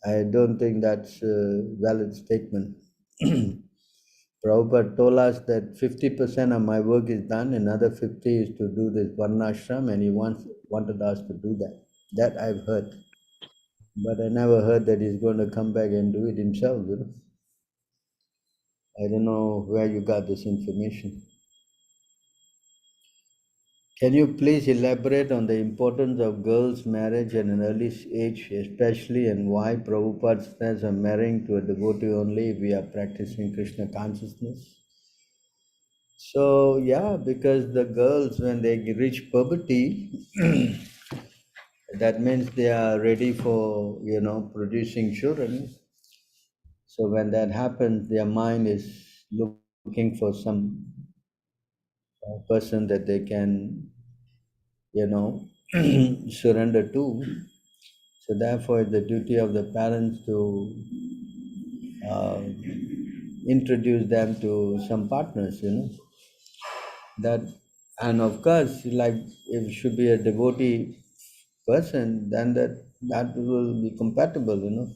Speaker 2: I don't think that's a valid statement. Prabhupada told us that 50% of my work is done, another 50 is to do this Varnashram, and he wanted us to do that. That I've heard. But I never heard that he's going to come back and do it himself, I don't know where you got this information. Can you please elaborate on the importance of girls' marriage at an early age, especially, and why Prabhupada says on marrying to a devotee only if we are practicing Krishna consciousness? So, yeah, because the girls, when they reach puberty, that means they are ready for, producing children. So when that happens, their mind is looking for some person that they can, surrender to. So therefore, it's the duty of the parents to introduce them to some partners, That, and of course, like if it should be a devotee person, then that will be compatible,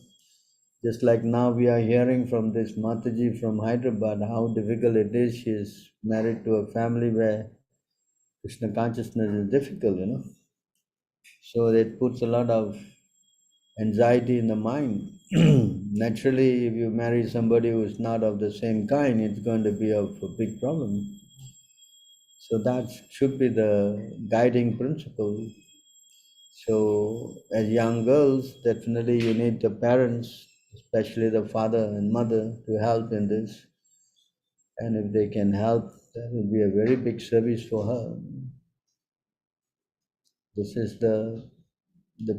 Speaker 2: Just like now we are hearing from this Mataji from Hyderabad how difficult it is. She is married to a family where Krishna consciousness is difficult, So it puts a lot of anxiety in the mind. Naturally, if you marry somebody who is not of the same kind, it's going to be a big problem. So that should be the guiding principle. So as young girls, definitely you need the parents, especially the father and mother, to help in this. And if they can help, that will be a very big service for her. This is the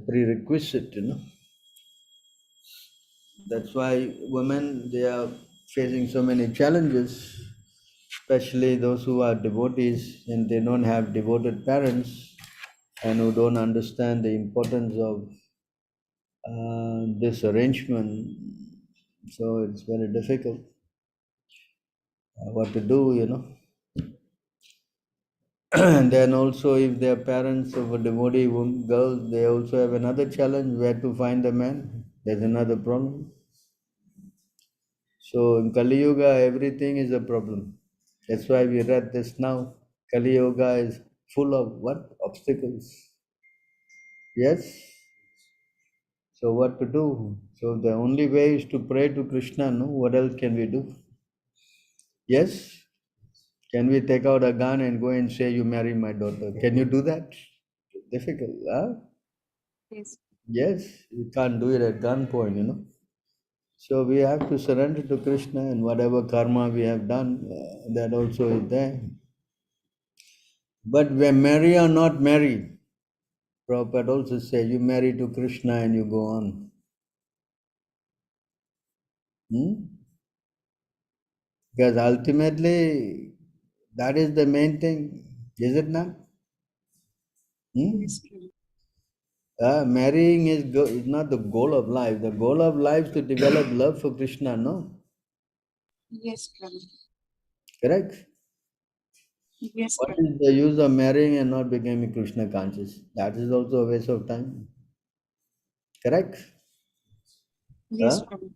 Speaker 2: prerequisite, That's why women, they are facing so many challenges, especially those who are devotees and they don't have devoted parents and who don't understand the importance of this arrangement. So it's very difficult what to do, And then also if they are parents of a devotee girl, they also have another challenge where to find a man. There's another problem. So in Kali Yuga, everything is a problem. That's why we read this now. Kali Yuga is full of what? Obstacles. Yes? So what to do? So the only way is to pray to Krishna, no? What else can we do? Yes? Can we take out a gun and go and say, you marry my daughter? Can you do that? Difficult, huh?
Speaker 6: Yes.
Speaker 2: Yes, you can't do it at gunpoint, So we have to surrender to Krishna, and whatever karma we have done, that also is there. But when marry or not marry, Prabhupada also says, you marry to Krishna and you go on. Because ultimately, that is the main thing, is it not?
Speaker 6: Yes.
Speaker 2: Marrying is not the goal of life. The goal of life is to develop love for Krishna, no?
Speaker 6: Yes, Prabhu.
Speaker 2: Correct?
Speaker 6: Yes,
Speaker 2: What
Speaker 6: Prabhu.
Speaker 2: is the use of marrying and not becoming Krishna conscious? That is also a waste of time. Correct?
Speaker 6: Yes,
Speaker 2: Huh?
Speaker 6: Prabhu.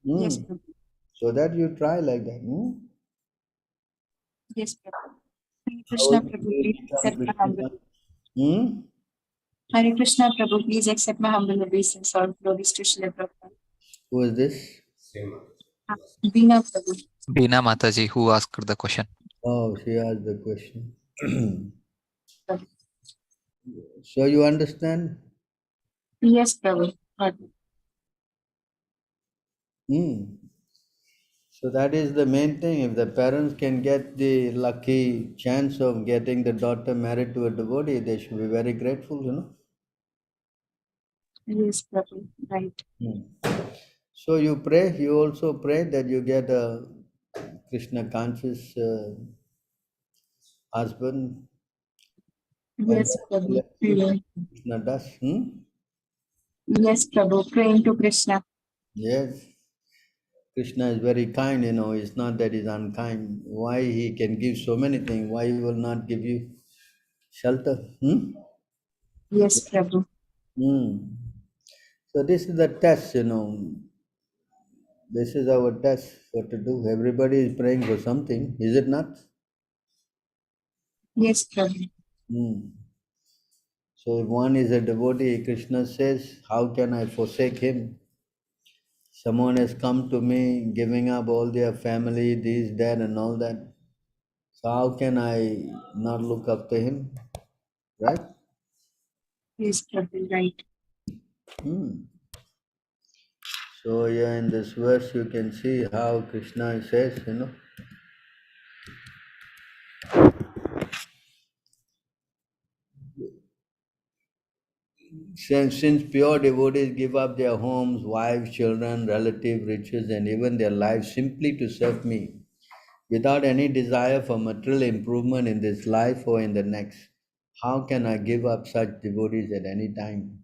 Speaker 6: Yes, Prabhu.
Speaker 2: So that you try like that.
Speaker 6: Yes, Prabhu. Hare
Speaker 2: How
Speaker 6: Krishna,
Speaker 2: will
Speaker 6: Prabhu,
Speaker 2: you
Speaker 6: please
Speaker 2: become
Speaker 6: accept my
Speaker 2: Krishna
Speaker 6: humble.
Speaker 2: conscious?
Speaker 6: Hare Krishna, Prabhu, please accept my humble obeisance or glories to Srila Prabhupada.
Speaker 2: Who is this?
Speaker 4: Same.
Speaker 6: Veena, Prabhu.
Speaker 1: Beena Mataji, who asked the question.
Speaker 2: Oh, she asked the question.
Speaker 6: Prabhu.
Speaker 2: So you understand?
Speaker 6: Yes, Prabhu. Prabhu.
Speaker 2: So that is the main thing. If the parents can get the lucky chance of getting the daughter married to a devotee, they should be very grateful.
Speaker 6: Yes, Prabhu. Right.
Speaker 2: So you pray, you also pray that you get a Krishna conscious husband. And
Speaker 6: Yes, Prabhu. Yes,
Speaker 2: Krishna does.
Speaker 6: Yes, Prabhu. Praying to Krishna.
Speaker 2: Yes. Krishna is very kind, It's not that he's unkind. Why he can give so many things? Why he will not give you shelter?
Speaker 6: Yes, Prabhu.
Speaker 2: So this is the test. This is our test, what to do. Everybody is praying for something, is it not?
Speaker 6: Yes, Prabhu.
Speaker 2: So if one is a devotee, Krishna says, how can I forsake him? Someone has come to me, giving up all their family, this, that, and all that. So how can I not look up to him? Right?
Speaker 6: Yes, Prabhu. Right.
Speaker 2: So here in this verse you can see how Krishna says, since pure devotees give up their homes, wives, children, relatives, riches, and even their lives simply to serve me, without any desire for material improvement in this life or in the next, how can I give up such devotees at any time?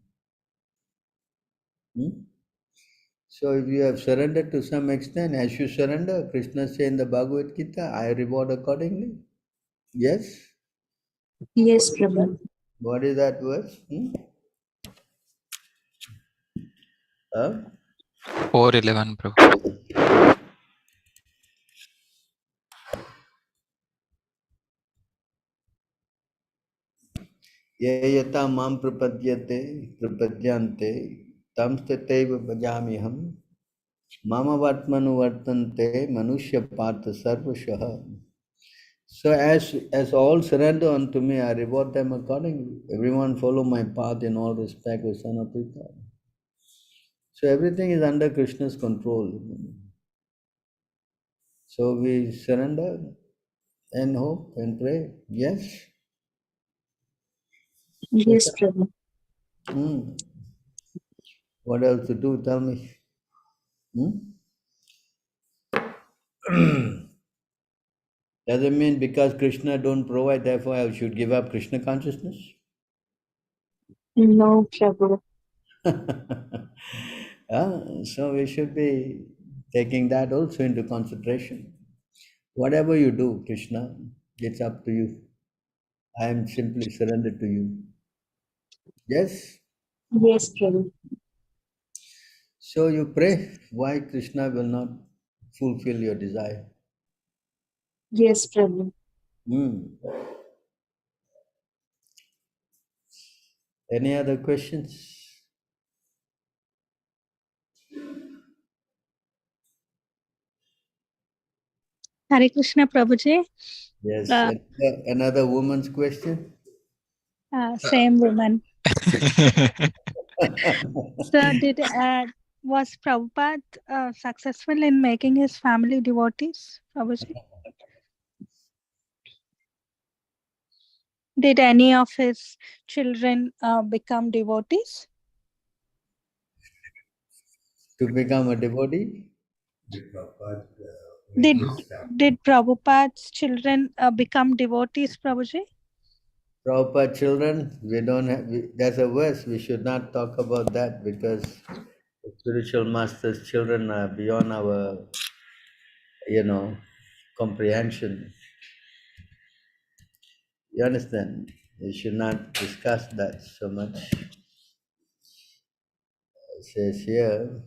Speaker 2: So if you have surrendered to some extent, as you surrender, Krishna says in the Bhagavad Gita, I reward accordingly. Yes?
Speaker 6: Yes, Prabhu.
Speaker 2: What is that verse? Huh?
Speaker 1: 411, Prabhu.
Speaker 2: ये यथा मां प्रपद्यन्ते तं तथैव भजाम्यहं मम वर्त्मनुवर्तन्ते मनुष्य पार्थ सर्वशः. So as all surrender unto me, I reward them accordingly. Everyone follow my path in all respect, O son of Pita. So everything is under Krishna's control. So we surrender and hope and pray. Yes.
Speaker 6: Yes, Prabhu.
Speaker 2: What else to do? Tell me. Doesn't mean because Krishna don't provide, therefore I should give up Krishna consciousness.
Speaker 6: No, Prabhu.
Speaker 2: So we should be taking that also into consideration. Whatever you do, Krishna, it's up to you. I am simply surrendered to you. Yes?
Speaker 6: Yes, Prabhu.
Speaker 2: So you pray why Krishna will not fulfill your desire.
Speaker 6: Yes, Prabhu.
Speaker 2: Any other questions?
Speaker 3: Hare Krishna Prabhuji.
Speaker 2: Yes.
Speaker 3: Uh,
Speaker 2: Another woman's question.
Speaker 3: same woman. So was Prabhupada successful in making his family devotees, Prabhuji? Did any of his children become devotees?
Speaker 2: To become a devotee?
Speaker 4: Did Prabhupada make
Speaker 3: Did
Speaker 4: his family?
Speaker 3: did Prabhupada's children become devotees, Prabhuji?
Speaker 2: Prabhupada children, we don't have, there's a verse, we should not talk about that because the spiritual master's children are beyond our, comprehension. You understand? We should not discuss that so much. It says here,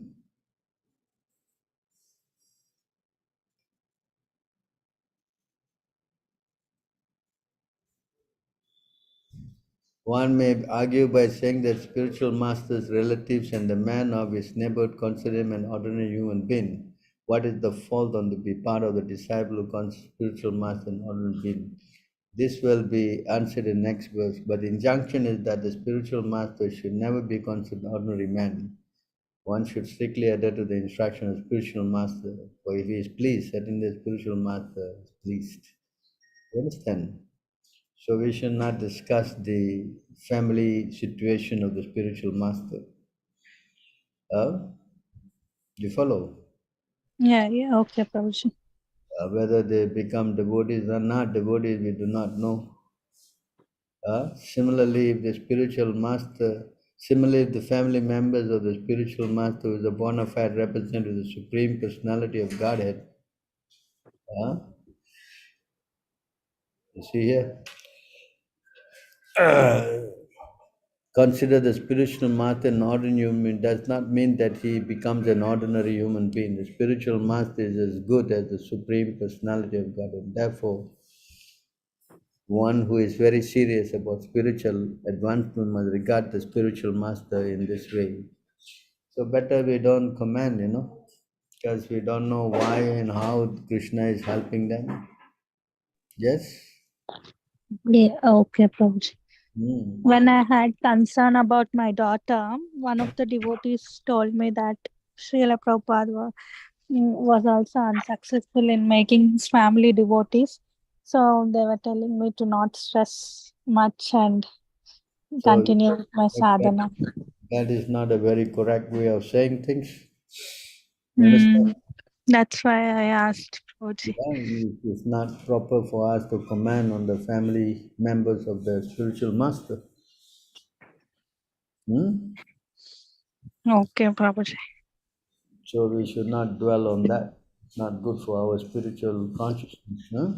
Speaker 2: one may argue by saying that spiritual master's relatives and the man of his neighborhood consider him an ordinary human being. What is the fault on the part of the disciple who considers spiritual master an ordinary being? This will be answered in next verse, but the injunction is that the spiritual master should never be considered an ordinary man. One should strictly adhere to the instruction of spiritual master, for if he is pleased, certainly the spiritual master is pleased. You understand? So we should not discuss the family situation of the spiritual master. You follow?
Speaker 3: Yeah, okay, Prabhuji.
Speaker 2: Whether they become devotees or not devotees, we do not know. Similarly, if the spiritual master, similarly, if the family members of the spiritual master who is a bona fide representative of the Supreme Personality of Godhead, you see here, consider the spiritual master an ordinary human does not mean that he becomes an ordinary human being. The spiritual master is as good as the Supreme Personality of Godhead. Therefore, one who is very serious about spiritual advancement must regard the spiritual master in this way. So better we don't comment, because we don't know why and how Krishna is helping them. Yes?
Speaker 3: Yeah, okay, Prabhuji.
Speaker 2: Hmm.
Speaker 3: When I had concern about my daughter, one of the devotees told me that Srila Prabhupada was also unsuccessful in making his family devotees. So they were telling me to not stress much and
Speaker 2: So
Speaker 3: continue with my
Speaker 2: that,
Speaker 3: sadhana.
Speaker 2: that is not a very correct way of saying things. You understand?
Speaker 3: Mm, that's why I asked Prabhuji.
Speaker 2: Yeah, it's not proper for us to comment on the family members of the spiritual master. Hmm?
Speaker 3: Okay, Prabhuji.
Speaker 2: So we should not dwell on that. It's not good for our spiritual consciousness. Huh?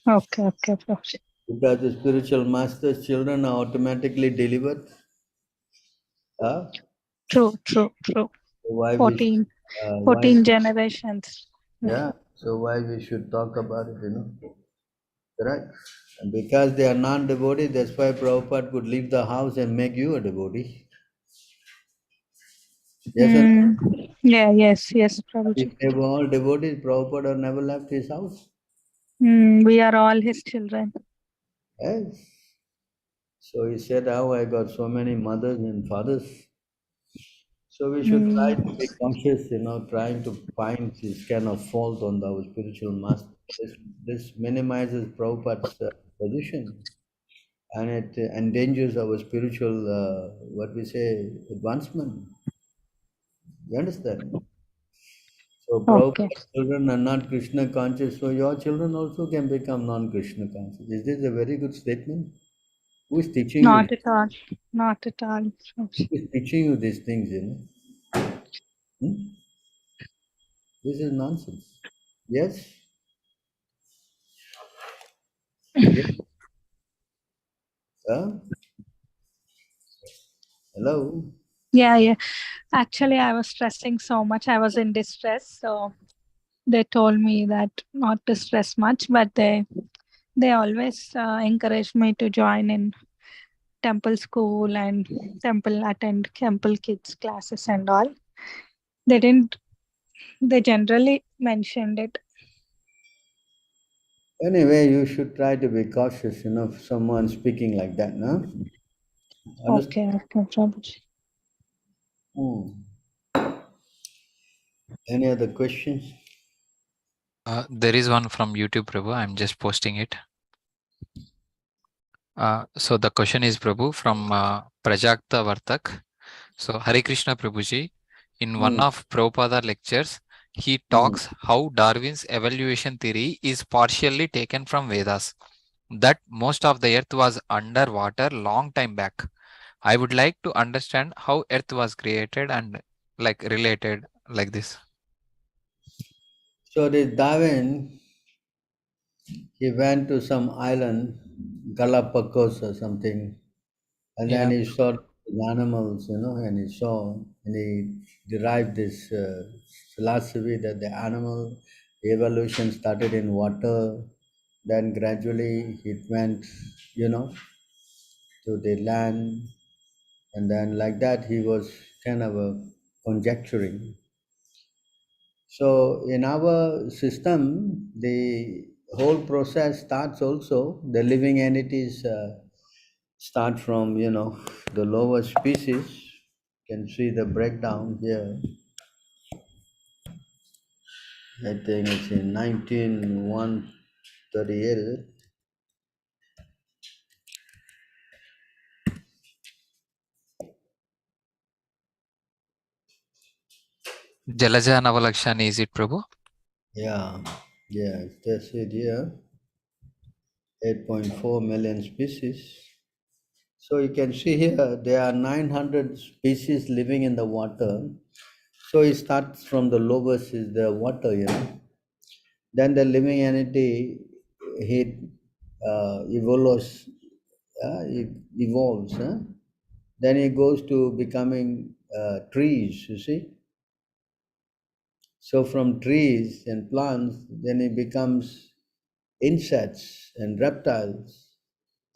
Speaker 3: Okay, Prabhuji.
Speaker 2: Because the spiritual master's children are automatically delivered.
Speaker 3: True.
Speaker 2: So why we
Speaker 3: 14,
Speaker 2: why
Speaker 3: 14 generations.
Speaker 2: yeah, so why we should talk about it, correct? And because they are non-devotee, that's why Prabhupada could leave the house and make you a devotee. Yes or no?
Speaker 3: Yeah, yes,
Speaker 2: If
Speaker 3: Prabhuji.
Speaker 2: they were all devotees, Prabhupada never left his house.
Speaker 3: We are all his children.
Speaker 2: Yes. So he said, "How I got so many mothers and fathers." So we should try to be conscious, trying to find this kind of fault on our spiritual master. This minimizes Prabhupada's position, and it endangers our spiritual, what we say, advancement. You understand? So
Speaker 3: Okay.
Speaker 2: Prabhupada's children are not Krishna conscious, so your children also can become non-Krishna conscious. Is this a very good statement? Who is teaching you?
Speaker 3: Not at all. Not at all.
Speaker 2: Who is teaching you these things? Hmm? This is nonsense. Yes? Yes? Huh? Hello?
Speaker 3: Yeah. Actually, I was stressing so much. I was in distress. So they told me that not to stress much, but they always encouraged me to join in temple school and attend temple kids classes and all. They didn't. They generally mentioned it.
Speaker 2: Anyway, you should try to be cautious, if someone speaking like that, no? Understand?
Speaker 3: Okay, Prabhuji.
Speaker 2: Any other questions?
Speaker 1: There is one from YouTube, Prabhu. I'm just posting it. So the question is, Prabhu, from Prajakta Vartak. So Hare Krishna Prabhuji, in one of Prabhupada lectures, he talks how Darwin's evaluation theory is partially taken from Vedas, that most of the earth was underwater long time back. I would like to understand how earth was created and related like this.
Speaker 2: So this Darwin, he went to some island, Galapagos or something, and then
Speaker 1: Yeah.
Speaker 2: he saw the animals, and he derived this philosophy that the animal evolution started in water, then gradually it went, to the land, and then like that he was kind of conjecturing. So in our system, the whole process starts also, the living entities start from, the lower species. You can see the breakdown here. I think it's in 19138.
Speaker 1: Jalaja Navalakshani, is it, Prabhu?
Speaker 2: Yeah, that's it here. 8.4 million species. So you can see here there are 900 species living in the water. So it starts from the lowest is the water, Then the living entity evolves, it evolves. Then it goes to becoming trees. You see. So from trees and plants, then it becomes insects and reptiles,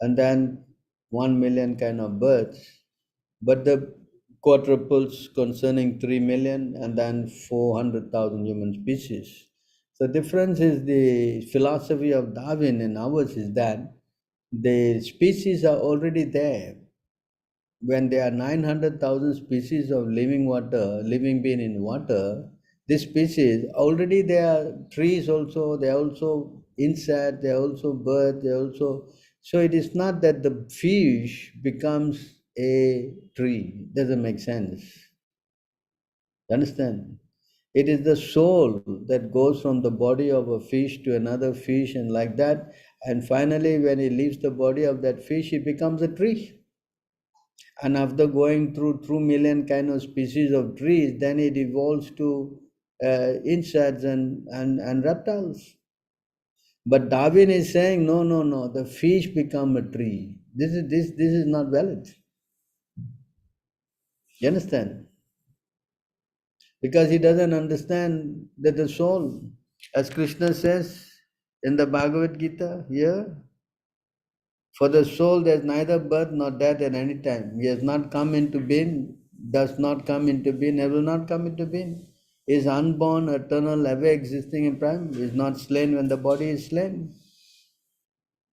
Speaker 2: and then 1 million kind of birds. But the quadruples concerning 3 million and then 400,000 human species. So difference is the philosophy of Darwin and ours is that the species are already there. When there are 900,000 species of living being in water, this species already there are trees also, there are also insects, there are also birds, there are also. So it is not that the fish becomes a tree. Doesn't make sense. You understand? It is the soul that goes from the body of a fish to another fish and like that. And finally, when it leaves the body of that fish, it becomes a tree. And after going through 2 million kind of species of trees, then it evolves to insects and reptiles. But Darwin is saying, no, the fish become a tree. This is not valid. You understand? Because he doesn't understand that the soul, as Krishna says in the Bhagavad Gita here, for the soul there is neither birth nor death at any time. He has not come into being, does not come into being, and will not come into being. He is unborn, eternal, ever existing in prime. He is not slain when the body is slain.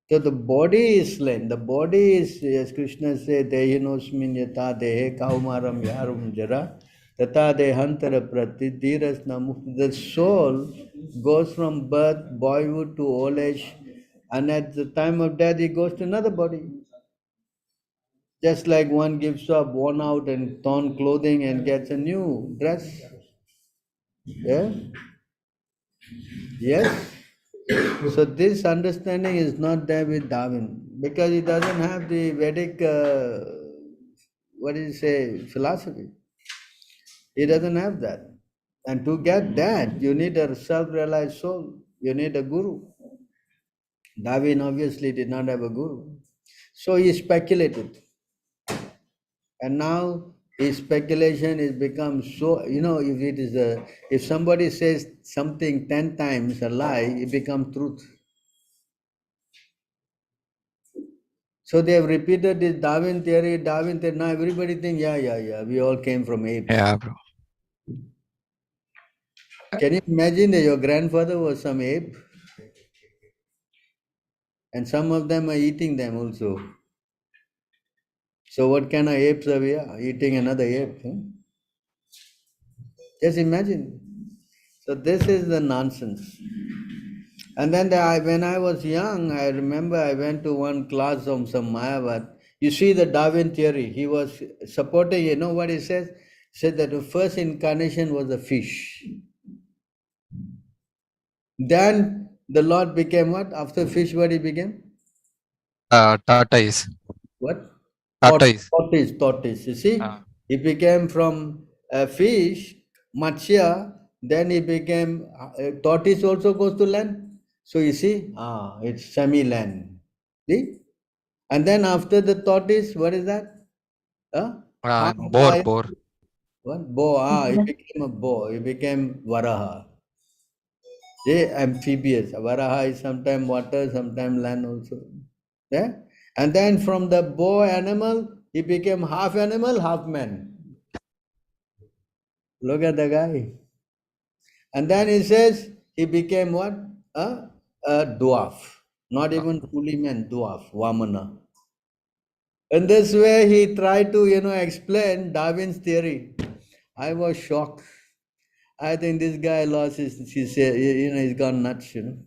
Speaker 2: So the body is slain. The body is, as Krishna says, Dehinosmin yata dehe kaumaram yarum jara tata dehantara pratidhiras namukti. The soul goes from birth, boyhood to old age, and at the time of death, he goes to another body. Just like one gives up worn out and torn clothing and gets a new dress. Yeah? Yes? So this understanding is not there with Darwin because he doesn't have the Vedic, philosophy. He doesn't have that. And to get that, you need a self-realized soul. You need a guru. Darwin obviously did not have a guru. So he speculated. And now his speculation is become so, if somebody says something 10 times a lie, it becomes truth. So they have repeated this Darwin theory. Now everybody thinks, yeah, we all came from apes.
Speaker 1: Yeah, bro.
Speaker 2: Can you imagine that your grandfather was some ape? And some of them are eating them also. So what kind of apes are we eating another ape? Huh? Just imagine. So this is the nonsense. And then when I was young, I remember I went to one class on some Mayavad. You see the Darwin theory. He was supporting, you know what he says? He said that the first incarnation was a fish. Then the Lord became what? After fish, what he became?
Speaker 1: Tortoise.
Speaker 2: What?
Speaker 1: Tortoise.
Speaker 2: Tortoise. You see? He became from a fish, Matsya, then he became, tortoise also goes to land. So you see, it's semi-land. See? And then after the tortoise, what is that? Half
Speaker 1: Boar.
Speaker 2: what? Boar. He became a boar. He became Varaha. See, amphibious. Varaha is sometimes water, sometimes land also. Yeah? And then from the boar animal, he became half animal, half man. Look at the guy. And then he says he became what? A dwarf. Not even fully man, dwarf, Vamana. In this way, he tried to, explain Darwin's theory. I was shocked. I think this guy lost he's gone nuts, You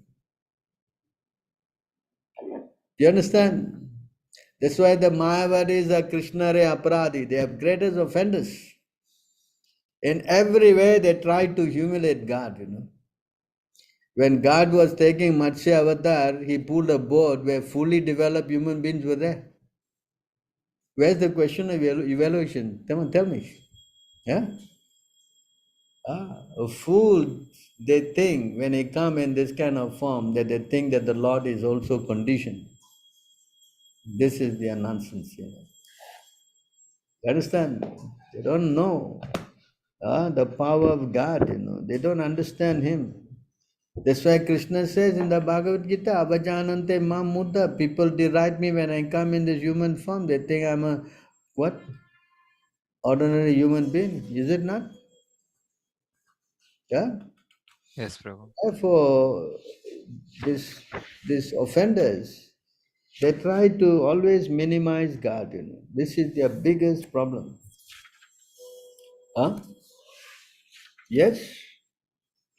Speaker 2: understand? That's why the Mayavadis are Krishnare Aparadi. They are greatest offenders. In every way, they try to humiliate God, When God was taking Matsya avatar, he pulled a boat where fully developed human beings were there. Where's the question of evaluation? Come on, tell me. Yeah? A fool, they think when they come in this kind of form that they think that the Lord is also conditioned. This is their nonsense, You understand? They don't know the power of God, They don't understand Him. That's why Krishna says in the Bhagavad Gita, Avajanante mam mudda. People deride me when I come in this human form. They think I'm a, what? Ordinary human being. Is it not? Yeah?
Speaker 1: Yes, Prabhu.
Speaker 2: Therefore, these offenders, they try to always minimize God, This is their biggest problem. Huh? Yes?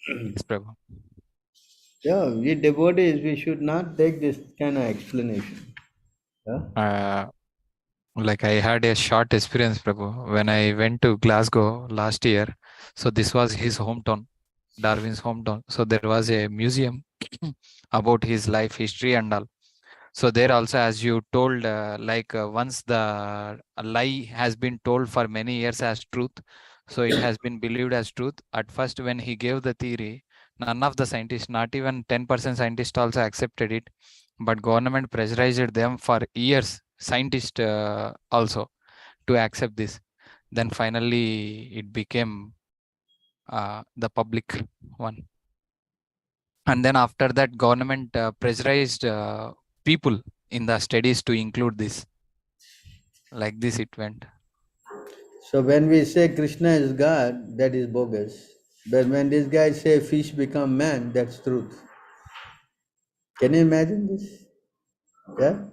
Speaker 1: Yes, Prabhu.
Speaker 2: Yeah, we devotees, we should not take this kind of explanation. Yeah?
Speaker 1: Like I had a short experience, Prabhu, when I went to Glasgow last year. So this was his hometown, Darwin's hometown. So there was a museum about his life history and all. So there also, as you told, once the lie has been told for many years as truth, so it has been believed as truth. At first, when he gave the theory, none of the scientists, not even 10% scientists also accepted it. But government pressurized them for years, scientists also, to accept this. Then finally, it became the public one. And then after that, government pressurized people in the studies to include this. Like this it went.
Speaker 2: So when we say Krishna is God, that is bogus. But when these guys say fish become man, that's truth. Can you imagine this? Yeah?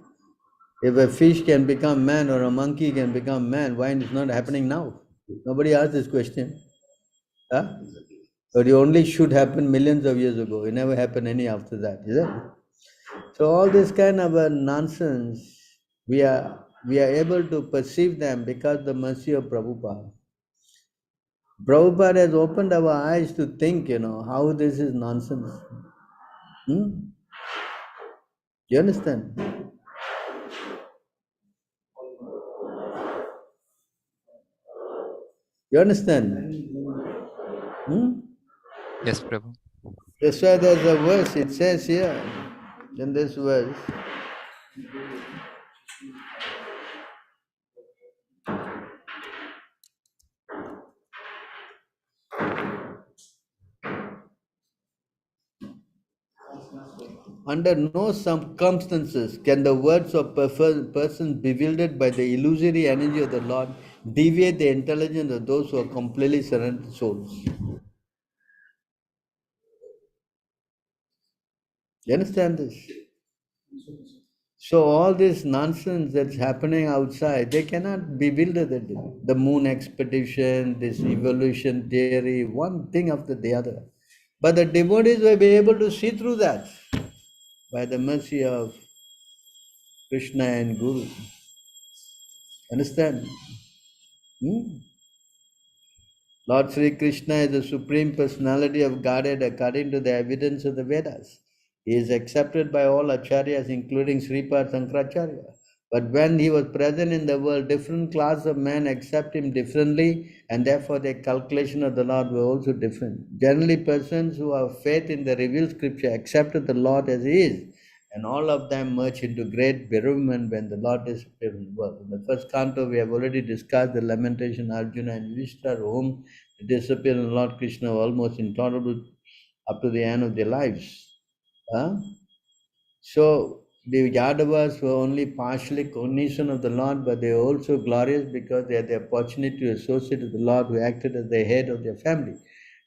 Speaker 2: If a fish can become man or a monkey can become man, why it's not happening now? Nobody asked this question. Huh? But it only should happen millions of years ago. It never happened any after that, is it? So all this kind of a nonsense, we are able to perceive them because of the mercy of Prabhupada. Prabhupada has opened our eyes to think, how this is nonsense. You understand? You understand?
Speaker 1: Yes, Prabhu.
Speaker 2: That's why there's a verse, it says here, in this verse, under no circumstances can the words of persons bewildered by the illusory energy of the Lord deviate the intelligence of those who are completely surrendered souls. You understand this? So all this nonsense that's happening outside, they cannot bewilder the moon expedition, this evolution theory, one thing after the other. But the devotees will be able to see through that by the mercy of Krishna and Guru. Understand? Hmm? Lord Sri Krishna is the Supreme Personality of Godhead according to the evidence of the Vedas. He is accepted by all acharyas, including Sripad Sankaracharya. But when he was present in the world, different class of men accept him differently, and therefore their calculation of the Lord were also different. Generally, persons who have faith in the revealed scripture accepted the Lord as he is, and all of them merge into great bereavement when the Lord disappears from the world. In the first canto, we have already discussed the lamentation of Arjuna and Yudhishthira, whom the disappearance of Lord Krishna was almost intolerable up to the end of their lives. Huh? So the Yadavas were only partially cognizant of the Lord, but they were also glorious because they had the opportunity to associate with the Lord who acted as the head of their family.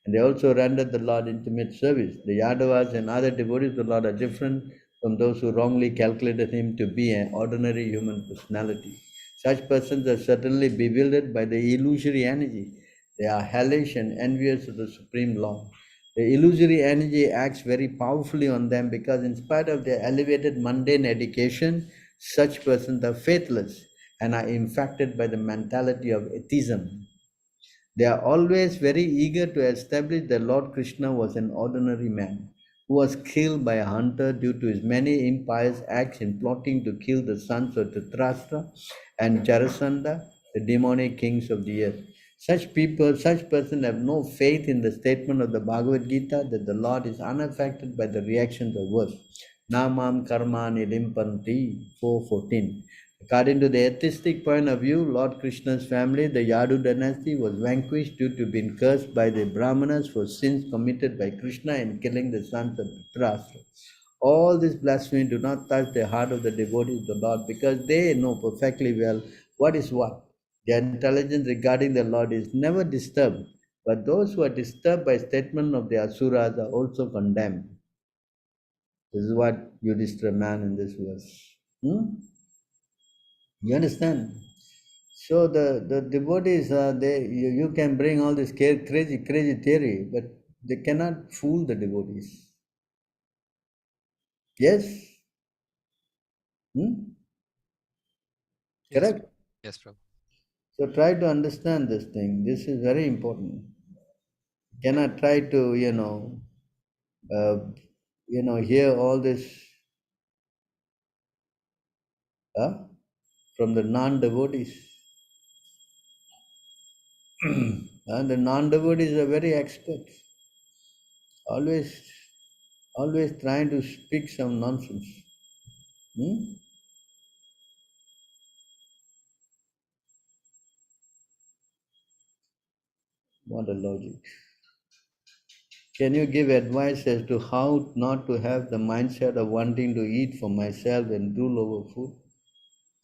Speaker 2: And they also rendered the Lord intimate service. The Yadavas and other devotees of the Lord are different from those who wrongly calculated him to be an ordinary human personality. Such persons are certainly bewildered by the illusory energy. They are hellish and envious of the Supreme Lord. The illusory energy acts very powerfully on them because, in spite of their elevated mundane education, such persons are faithless and are infected by the mentality of atheism. They are always very eager to establish that Lord Krishna was an ordinary man who was killed by a hunter due to his many impious acts in plotting to kill the sons of Dhritarashtra and Jarasandha, the demonic kings of the earth. Such people, such persons have no faith in the statement of the Bhagavad Gita that the Lord is unaffected by the reactions of words. Namam karmani limpanti 4:14. According to the atheistic point of view, Lord Krishna's family, the Yadu dynasty, was vanquished due to being cursed by the Brahmanas for sins committed by Krishna in killing the sons of Dhritarashtra. All this blasphemy do not touch the heart of the devotees of the Lord because they know perfectly well what is what. Their intelligence regarding the Lord is never disturbed, but those who are disturbed by statement of the Asuras are also condemned. This is what Yudhishthira man in this verse. You understand? So the devotees are you can bring all this crazy theory, but they cannot fool the devotees. Yes?
Speaker 1: Yes,
Speaker 2: Correct?
Speaker 1: yes, Prabhu.
Speaker 2: So try to understand this thing. This is very important. You cannot try to, hear all this from the non-devotees. And the non-devotees are very experts. Always, always trying to speak some nonsense. What a logic. Can you give advice as to how not to have the mindset of wanting to eat for myself and drool over food?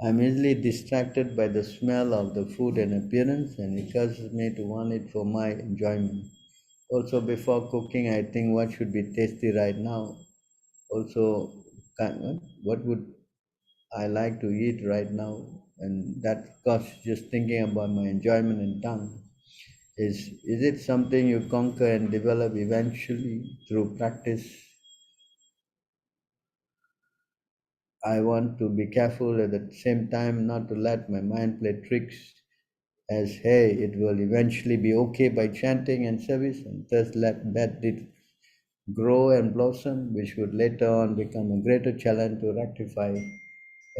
Speaker 2: I'm easily distracted by the smell of the food and appearance, and it causes me to want it for my enjoyment. Also, before cooking, I think what should be tasty right now. Also, what would I like to eat right now? And that causes just thinking about my enjoyment and tongue. Is it something you conquer and develop eventually through practice? I want to be careful at the same time not to let my mind play tricks as hey, it will eventually be okay by chanting and service, and thus let it grow and blossom, which would later on become a greater challenge to rectify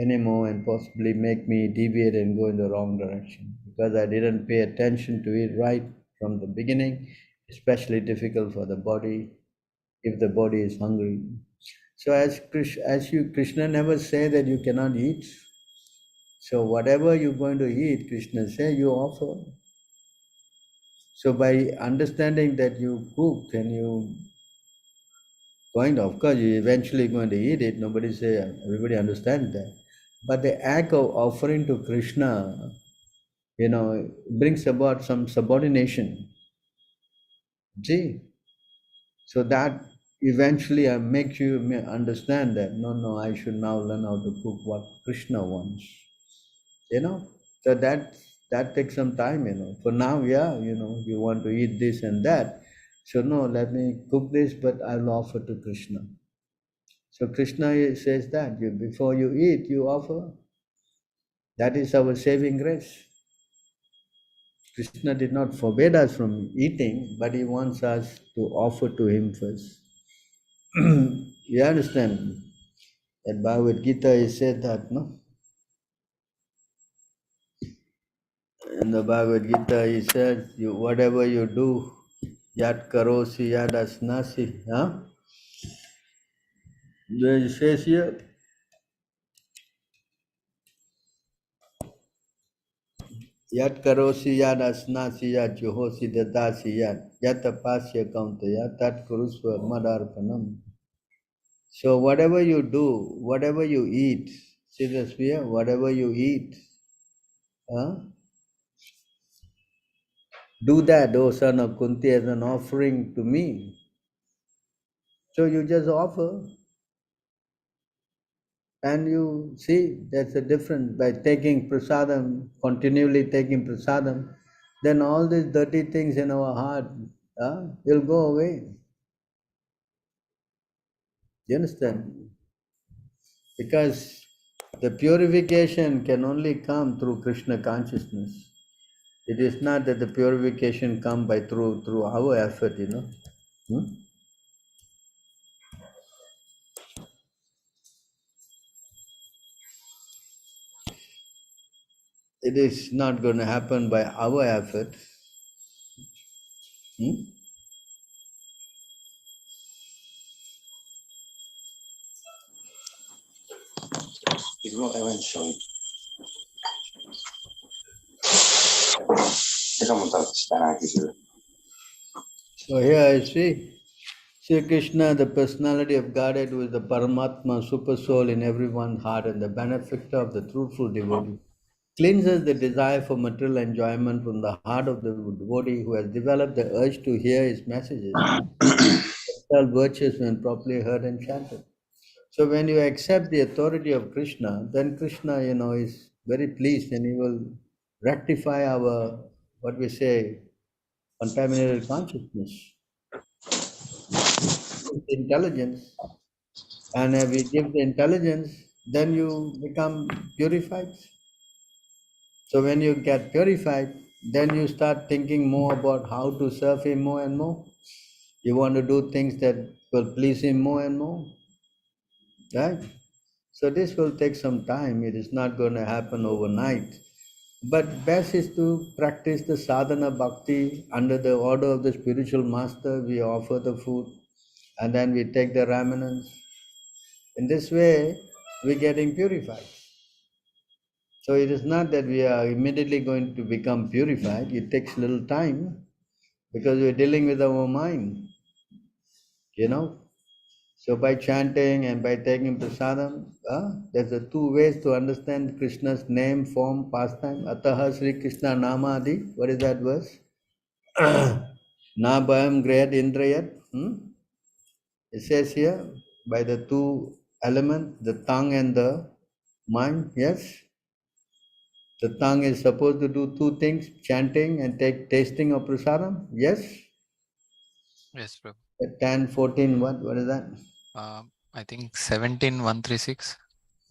Speaker 2: anymore and possibly make me deviate and go in the wrong direction because I didn't pay attention to it right from the beginning, especially difficult for the body if the body is hungry. So Krishna never say that you cannot eat. So whatever you're going to eat, Krishna say you offer. So by understanding that you cooked and you going to, of course, you eventually going to eat it. Nobody say, everybody understands that. But the act of offering to Krishna, brings about some subordination. See? So that eventually I make you understand that no, I should now learn how to cook what Krishna wants. So that takes some time. For now, yeah, you want to eat this and that. So no, let me cook this, but I'll offer to Krishna. So Krishna says that before you eat, you offer. That is our saving grace. Krishna did not forbid us from eating, but he wants us to offer to him first. You understand that Bhagavad Gita is said that, no? In the Bhagavad Gita, he said, whatever you do, yat karosi yad asnasi. Huh? It says here, yat karosi yad asnasi yad juhosi dadasi yat tapasya kauntaya tat kurusva madarpanam. So whatever you do, whatever you eat, see this here, whatever you eat, huh? Do that, O son of Kunti, as an offering to me. So you just offer, and you see that's the difference. By taking prasadam, continually taking prasadam, then all these dirty things in our heart will go away. You understand? Because the purification can only come through Krishna consciousness. It is not that the purification come by through our effort. It is not going to happen by our effort.
Speaker 4: It will eventually. Mikä mun tarvitsisi tänään kysyä?
Speaker 2: So here I see Sri Krishna, the personality of Godhead, who is the Paramatma, super soul in everyone's heart and the benefactor of the truthful devotee, cleanses the desire for material enjoyment from the heart of the devotee who has developed the urge to hear his messages. All virtues when properly heard and chanted. So when you accept the authority of Krishna, then Krishna, is very pleased and he will rectify our, what we say, contaminated consciousness, intelligence. And if we give the intelligence, then you become purified. So when you get purified, then you start thinking more about how to serve him more and more. You want to do things that will please him more and more. Right? So this will take some time. It is not going to happen overnight. But best is to practice the sadhana bhakti under the order of the spiritual master. We offer the food and then we take the remnants. In this way, we're getting purified. So it is not that we are immediately going to become purified. It takes a little time because we're dealing with our mind. So by chanting and by taking prasadam, there's the two ways to understand Krishna's name, form, pastime. Ataha Sri Krishna Namadi. What is that verse? Na bhayam grayat indrayat. It says here, by the two elements, the tongue and the mind. Yes? The tongue is supposed to do two things, chanting and tasting of prasadam. Yes?
Speaker 1: Yes, Prabhu.
Speaker 2: 10, 14, what is that?
Speaker 1: I think 17136.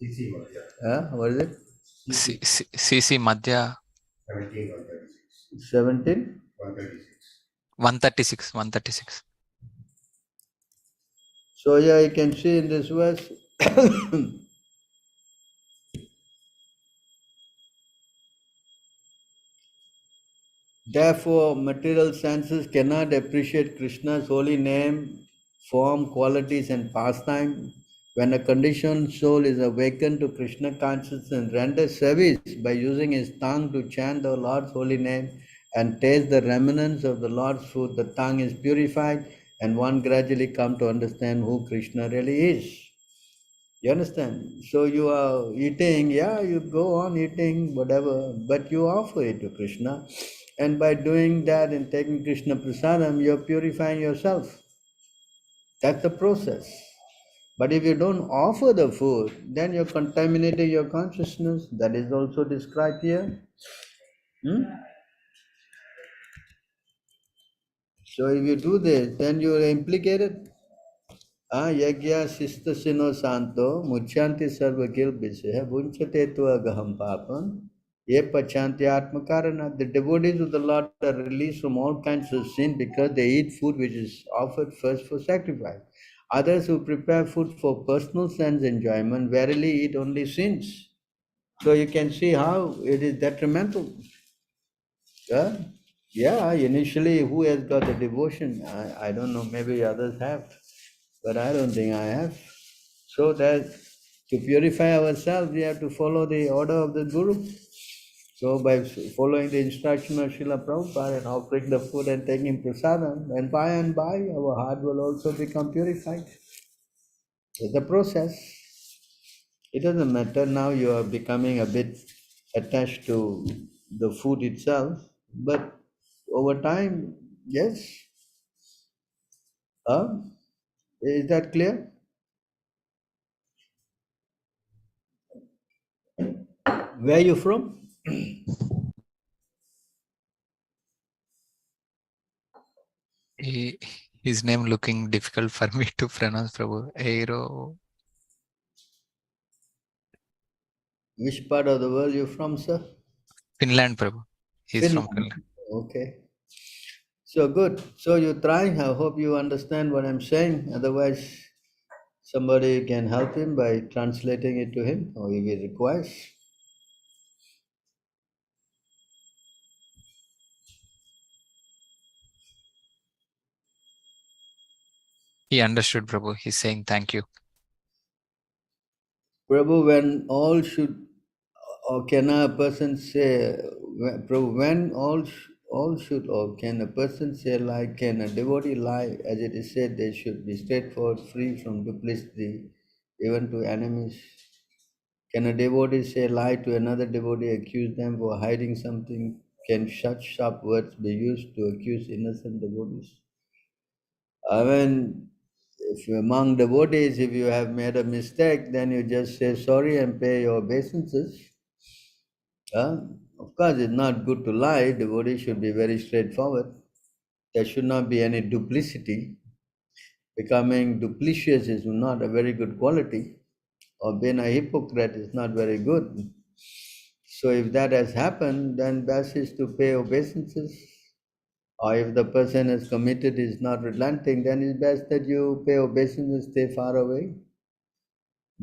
Speaker 4: CC Madhya.
Speaker 2: What is it?
Speaker 1: CC Madhya
Speaker 4: 17, 136.
Speaker 2: 17?
Speaker 4: 136.
Speaker 1: 136.
Speaker 2: So here you can see in this verse, therefore material senses cannot appreciate Krishna's holy name, form, qualities and pastime. When a conditioned soul is awakened to Krishna consciousness and renders service by using his tongue to chant the Lord's holy name and taste the remnants of the Lord's food, the tongue is purified and one gradually comes to understand who Krishna really is. You understand? So you are eating, you go on eating whatever, but you offer it to Krishna. And by doing that and taking Krishna prasadam, you're purifying yourself. That's the process. But if you don't offer the food, then you're contaminating your consciousness. That is also described here. Hmm? So if you do this, then you are implicated. Yagya sista sino santo muchanti sarva gilbise bunchate tu agaham papan ye pachanti atmakarana. The devotees of the Lord are released from all kinds of sin because they eat food which is offered first for sacrifice. Others who prepare food for personal sense enjoyment verily eat only sins. So you can see how it is detrimental. Yeah, yeah. Initially, who has got the devotion? I don't know. Maybe others have, but I don't think I have. So that to purify ourselves, we have to follow the order of the Guru. So by following the instruction of Srila Prabhupada and offering the food and taking prasadam, and by our heart will also become purified. It's a process. It doesn't matter now you are becoming a bit attached to the food itself, but over time, yes. Is that clear? Where are you from?
Speaker 1: His name looking difficult for me to pronounce, Prabhu. Aero,
Speaker 2: Which part of the world you from, sir?
Speaker 1: Finland, Prabhu. He's from
Speaker 2: Finland.
Speaker 1: Finland.
Speaker 2: Okay. So good. So you try. I hope you understand what I'm saying. Otherwise, somebody can help him by translating it to him, or if he requires.
Speaker 1: He understood, Prabhu. He's saying thank you.
Speaker 2: Prabhu, when all should, or can a person say, Prabhu, when all should, or can a person say, like, can a devotee lie, as it is said, they should be straightforward, free from duplicity, even to enemies? Can a devotee say lie to another devotee, accuse them for hiding something? Can such sharp words be used to accuse innocent devotees? I mean, if among devotees, if you have made a mistake, then you just say sorry and pay your obeisances. Of course, it's not good to lie. Devotees should be very straightforward. There should not be any duplicity. Becoming duplicitous is not a very good quality, or being a hypocrite is not very good. So if that has happened, then best is to pay obeisances. Or if the person has committed is not relenting, then it's best that you pay obeisance and stay far away.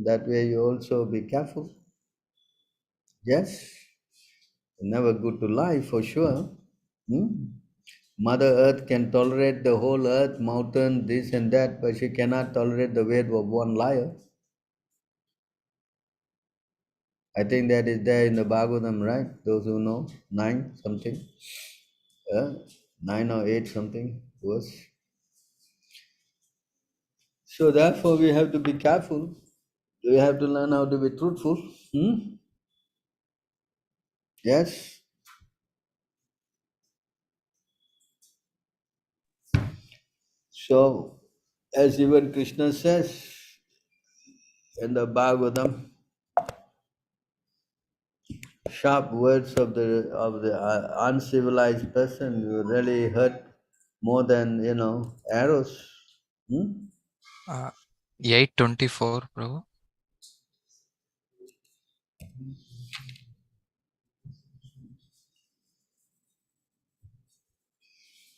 Speaker 2: That way you also be careful. Yes, never good to lie for sure. Mother Earth can tolerate the whole earth, mountain, this and that, but she cannot tolerate the weight of one liar. I think that is there in the Bhagavatam, right? Those who know, 9 something, 9 or 8 something verse. So therefore we have to be careful. We have to learn how to be truthful. Yes. So as even Krishna says in the Bhagavatam, sharp words of the uncivilized person will really hurt more than arrows.
Speaker 1: 824, Prabhu.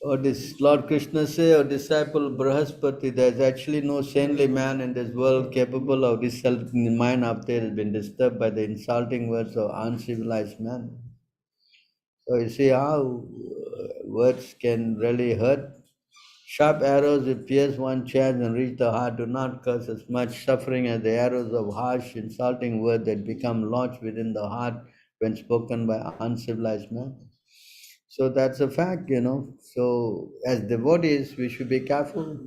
Speaker 2: Or this Lord Krishna say, or disciple Brahaspati, there is actually no saintly man in this world capable of discerning the mind after it has been disturbed by the insulting words of uncivilized man. So you see how words can really hurt. Sharp arrows that pierce one's chest and reach the heart do not cause as much suffering as the arrows of harsh, insulting words that become lodged within the heart when spoken by uncivilized man. So that's a fact. So as devotees, we should be careful.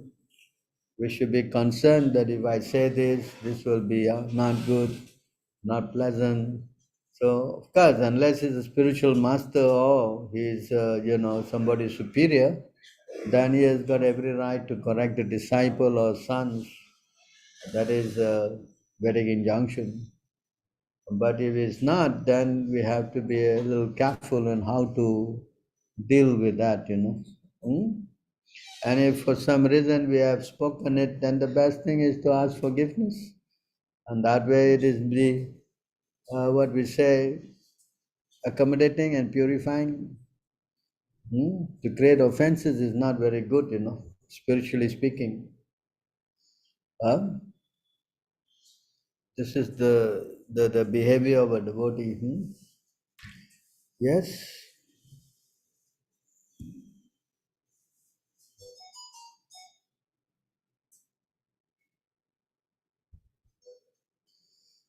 Speaker 2: We should be concerned that if I say this will be not good, not pleasant. So of course, unless he's a spiritual master or he's somebody superior, then he has got every right to correct the disciple or sons. That is a Vedic injunction. But if it's not, then we have to be a little careful in how to deal with that, you know. And if for some reason we have spoken it, then the best thing is to ask forgiveness. And that way it is the, what we say, accommodating and purifying. To create offenses is not very good, you know, spiritually speaking. This is the behavior of a devotee. Yes.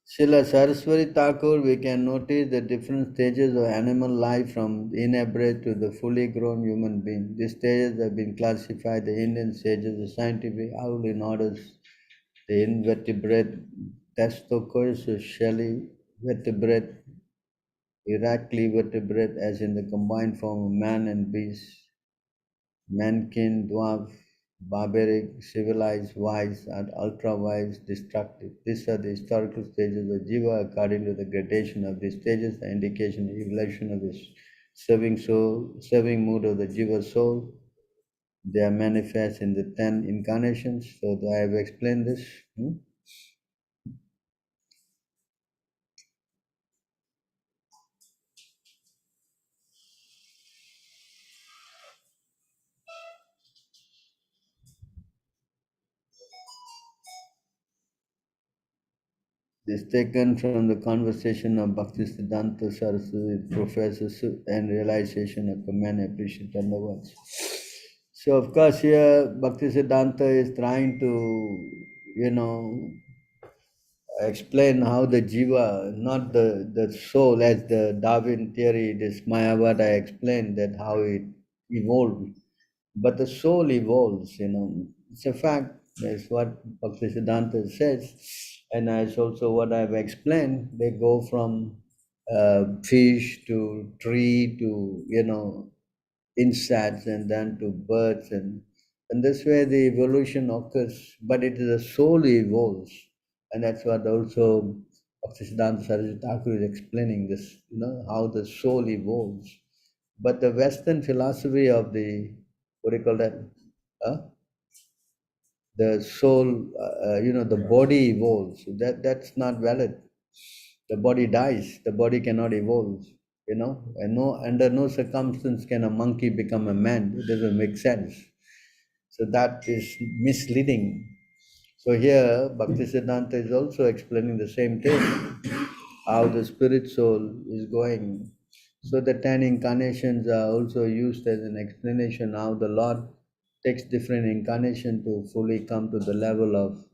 Speaker 2: Srila Saraswati Thakur, we can notice the different stages of animal life from inbred to the fully grown human being. These stages have been classified, the Indian stages, the scientific owl in orders, the invertebrate, Testocois, Shelly, vertebrate, Irakli vertebrate, as in the combined form of man and beast, mankin, dwarf, barbaric, civilized, wise, and ultra-wise, destructive. These are the historical stages of Jiva. According to the gradation of these stages, the indication of evolution of the serving soul, serving mood of the Jiva soul. They are manifest in the 10 incarnations. So I have explained this. This is taken from the conversation of Bhakti Siddantha Saraswati Professor and realization of command appreciate on the words. So of course here Bhakti Siddhanta is trying to, explain how the jiva, not the soul, as the Darwin theory, this Mayavada explained that how it evolved, but the soul evolves. It's a fact. That's what Bhakti Siddhanta says, and as also what I've explained. They go from fish to tree to insects and then to birds, and this way the evolution occurs, but it is the soul evolves, and that's what also Siddhanta Saraswati Thakur is explaining this, how the soul evolves. But the Western philosophy of the, what do you call that? The soul, the body evolves. That's not valid. The body dies. The body cannot evolve, and under no circumstance can a monkey become a man. It doesn't make sense. So that is misleading. So here, Bhakti Siddhanta is also explaining the same thing, how the spirit soul is going. So the 10 incarnations are also used as an explanation how the Lord takes different incarnation to fully come to the level of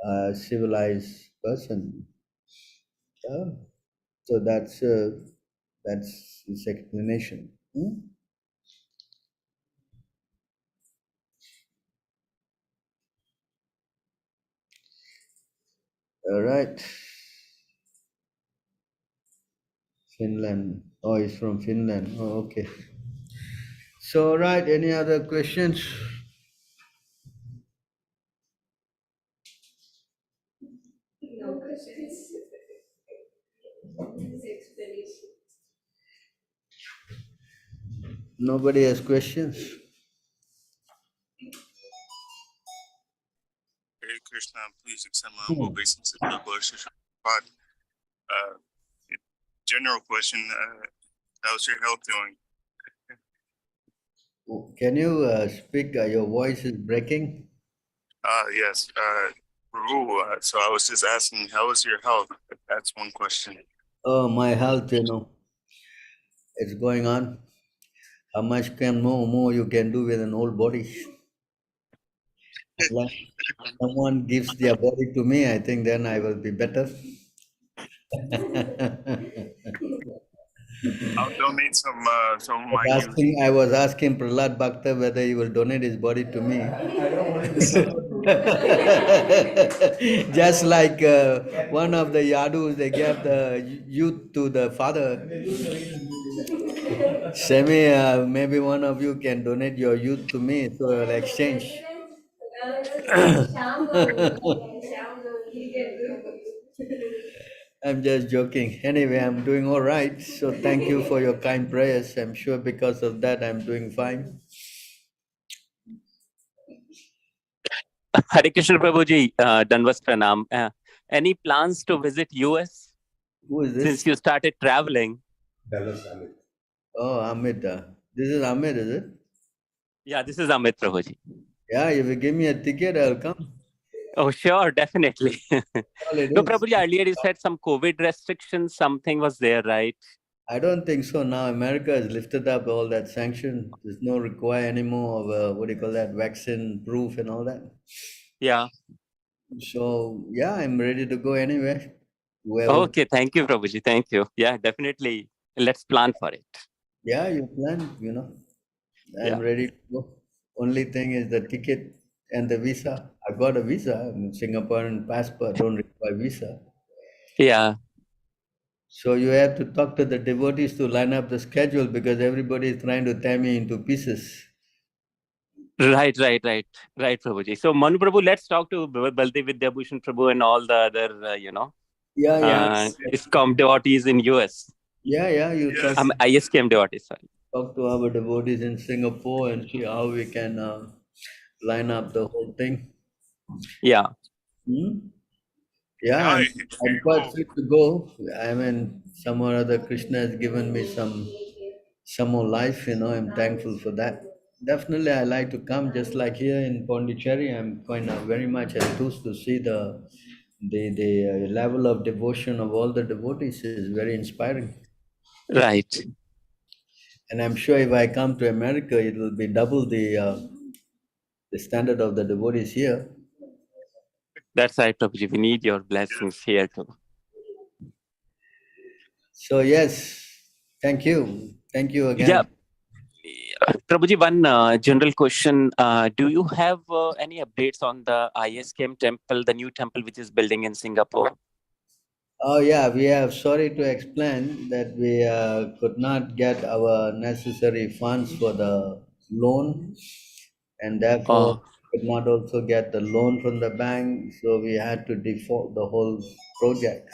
Speaker 2: a civilized person. So that's his explanation. All right. Finland. Oh, he's from Finland. Oh, okay. So, all right. Any other questions?
Speaker 7: No questions. Explanation.
Speaker 2: Nobody has questions?
Speaker 8: Hare Krishna, please accept my humble obeisance to the Lord Shiva. General question, how's your health doing?
Speaker 2: Can you speak? Your voice is breaking.
Speaker 8: Yes, Prabhu, so I was just asking, how is your health? That's one question.
Speaker 2: Oh, my health, it's going on. How much more you can do with an old body? Unless someone gives their body to me, I think then I will be better.
Speaker 8: I'll donate some of my youth.
Speaker 2: I was asking Prahlad Bhakta whether he will donate his body to me. Just like one of the Yadus, they gave the youth to the father. Semi, maybe one of you can donate your youth to me, so we'll exchange. I'm just joking. Anyway, I'm doing all right. So thank you for your kind prayers. I'm sure because of that, I'm doing fine.
Speaker 9: Hare Krishna Prabhuji, Danvas Pranam. Any plans to visit US
Speaker 2: Who is this?
Speaker 9: since you started traveling?
Speaker 4: Dallas Amit.
Speaker 2: Oh, Amit. This is Amit, is it?
Speaker 9: Yeah, this is Amit Prabhuji.
Speaker 2: Yeah, if you give me a ticket, I'll come.
Speaker 9: Oh, sure, definitely.
Speaker 2: All it
Speaker 9: No,
Speaker 2: is.
Speaker 9: Prabhuji, earlier you said some COVID restrictions, something was there, right?
Speaker 2: I don't think so. Now America has lifted up all that sanction. There's no require anymore of what do you call that, vaccine proof and all that.
Speaker 9: Yeah.
Speaker 2: So yeah, I'm ready to go anywhere.
Speaker 9: Okay, thank you, Prabhuji. Thank you. Yeah, definitely. Let's plan for it.
Speaker 2: Yeah, you plan, I'm
Speaker 9: Yeah.
Speaker 2: ready to go. Only thing is the ticket and the visa. I got a visa. I'm Singaporean passport, don't require visa.
Speaker 9: Yeah.
Speaker 2: So you have to talk to the devotees to line up the schedule because everybody is trying to tear me into pieces.
Speaker 9: Right, Prabhuji. So, Manu Prabhu, let's talk to Baldev Vidyabhushan Prabhu and all the other,
Speaker 2: Yeah.
Speaker 9: ISKCON devotees in US.
Speaker 2: Yeah, you talk,
Speaker 9: ISKM devotees, sorry.
Speaker 2: talk to our devotees in Singapore and see how we can line up the whole thing.
Speaker 9: Yeah.
Speaker 2: Yeah, I'm quite fit to go. I mean, some or other Krishna has given me some more life, I'm thankful for that. Definitely, I like to come just like here in Pondicherry. I'm kind of very much enthused to see the level of devotion of all the devotees is very inspiring.
Speaker 9: Right.
Speaker 2: And I'm sure if I come to America, it will be double the standard of the devotees here.
Speaker 9: That's right, Prabhuji. We need your blessings here too.
Speaker 2: So yes, thank you again.
Speaker 9: Yeah. Prabhuji, one general question. Do you have any updates on the ISKM temple, the new temple which is building in Singapore?
Speaker 2: Oh yeah, we have sorry to explain that we could not get our necessary funds for the loan, and therefore could not also get the loan from the bank. So we had to default the whole project.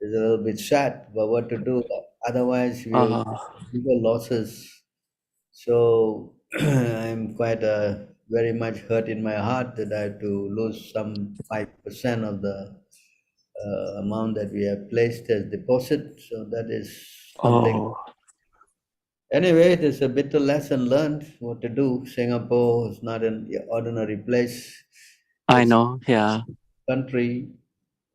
Speaker 2: It's a little bit sad, but what to do? Otherwise, we will bigger losses. So I'm quite very much hurt in my heart that I have to lose some 5% of the amount that we have placed as deposit. So that is something. Anyway, it is a bitter lesson learned what to do. Singapore is not an ordinary place.
Speaker 9: I know, yeah.
Speaker 2: Country.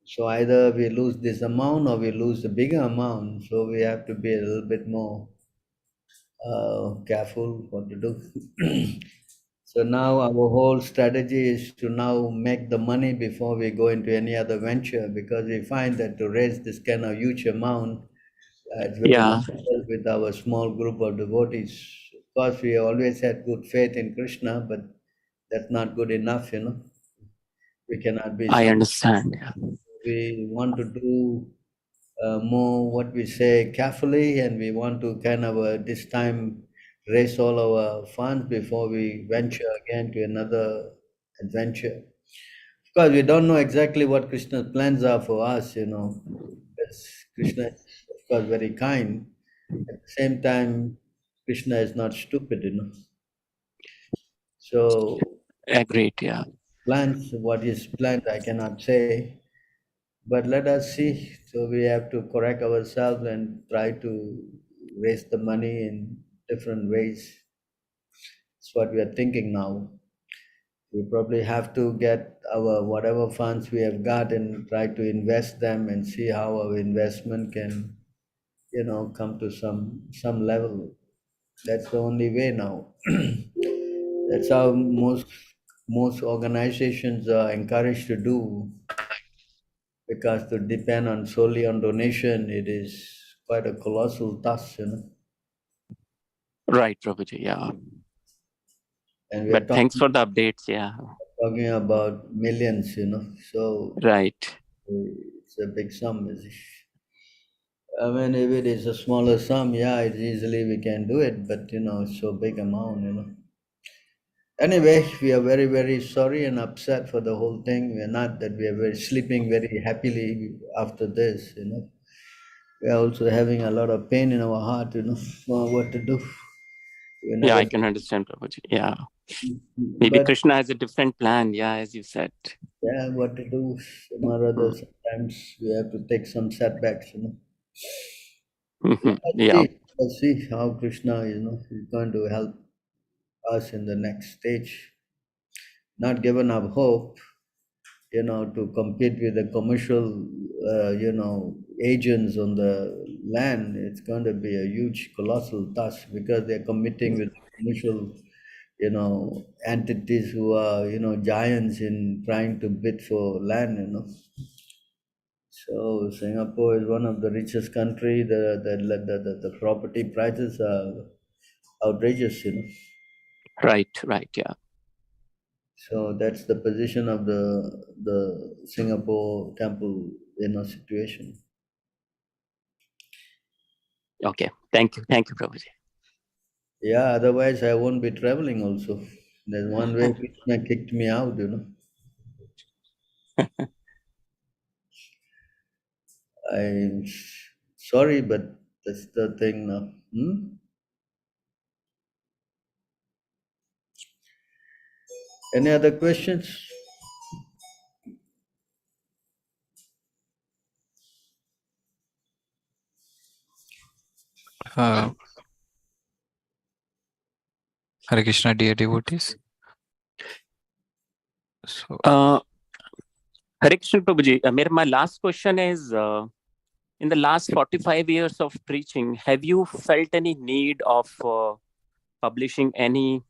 Speaker 2: So either we lose this amount or we lose a bigger amount. So we have to be a little bit more careful what to do. So now our whole strategy is to now make the money before we go into any other venture, because we find that to raise this kind of huge amount, it's very difficult with our small group of devotees. Of course, we always had good faith in Krishna, but that's not good enough, We cannot be.
Speaker 9: I understand.
Speaker 2: We want to do more what we say carefully, and we want to kind of this time raise all our funds before we venture again to another adventure. Because we don't know exactly what Krishna's plans are for us, Because Krishna is, of course, very kind. At the same time, Krishna is not stupid, So,
Speaker 9: agreed, yeah.
Speaker 2: Plans, what is planned, I cannot say. But let us see. So we have to correct ourselves and try to raise the money in different ways. That's what we are thinking now. We probably have to get our whatever funds we have got and try to invest them and see how our investment can, come to some level. That's the only way now. That's how most organizations are encouraged to do, because to depend on solely on donation, it is quite a colossal task,
Speaker 9: Right, Prabhuji, yeah.
Speaker 2: And
Speaker 9: but thanks for the updates, yeah.
Speaker 2: Talking about millions, so
Speaker 9: right.
Speaker 2: It's a big sum. I mean, if it is a smaller sum, yeah, it's easily we can do it, but it's so big amount. Anyway, we are very, very sorry and upset for the whole thing. We are not that we are very sleeping very happily after this. We are also having a lot of pain in our heart, for what to do. We
Speaker 9: Yeah, I
Speaker 2: never,
Speaker 9: can understand, Prabhuji. Yeah. Maybe
Speaker 2: but
Speaker 9: Krishna has a different plan. Yeah, as you said.
Speaker 2: yeah, what to do? Some or other, sometimes we have to take some setbacks.
Speaker 9: Mhm. Yeah.
Speaker 2: Let's see how Krishna, is going to help us in the next stage. Not given up hope, to compete with the commercial, agents on the land. It's going to be a huge, colossal task because they're competing with commercial, entities who are, giants in trying to bid for land. So Singapore is one of the richest country. The property prices are outrageous.
Speaker 9: Right. Yeah.
Speaker 2: So that's the position of the Singapore temple, situation.
Speaker 9: Okay. Thank you, Prabhuji.
Speaker 2: Yeah, otherwise I won't be traveling also. There's one way Krishna kicked me out. I'm sorry, but that's the thing now. Any other questions?
Speaker 1: Hare Krishna, dear devotees. So,
Speaker 9: Hare Krishna, Prabhuji. My last question is, in the last 45 years of preaching, have you felt any need of publishing any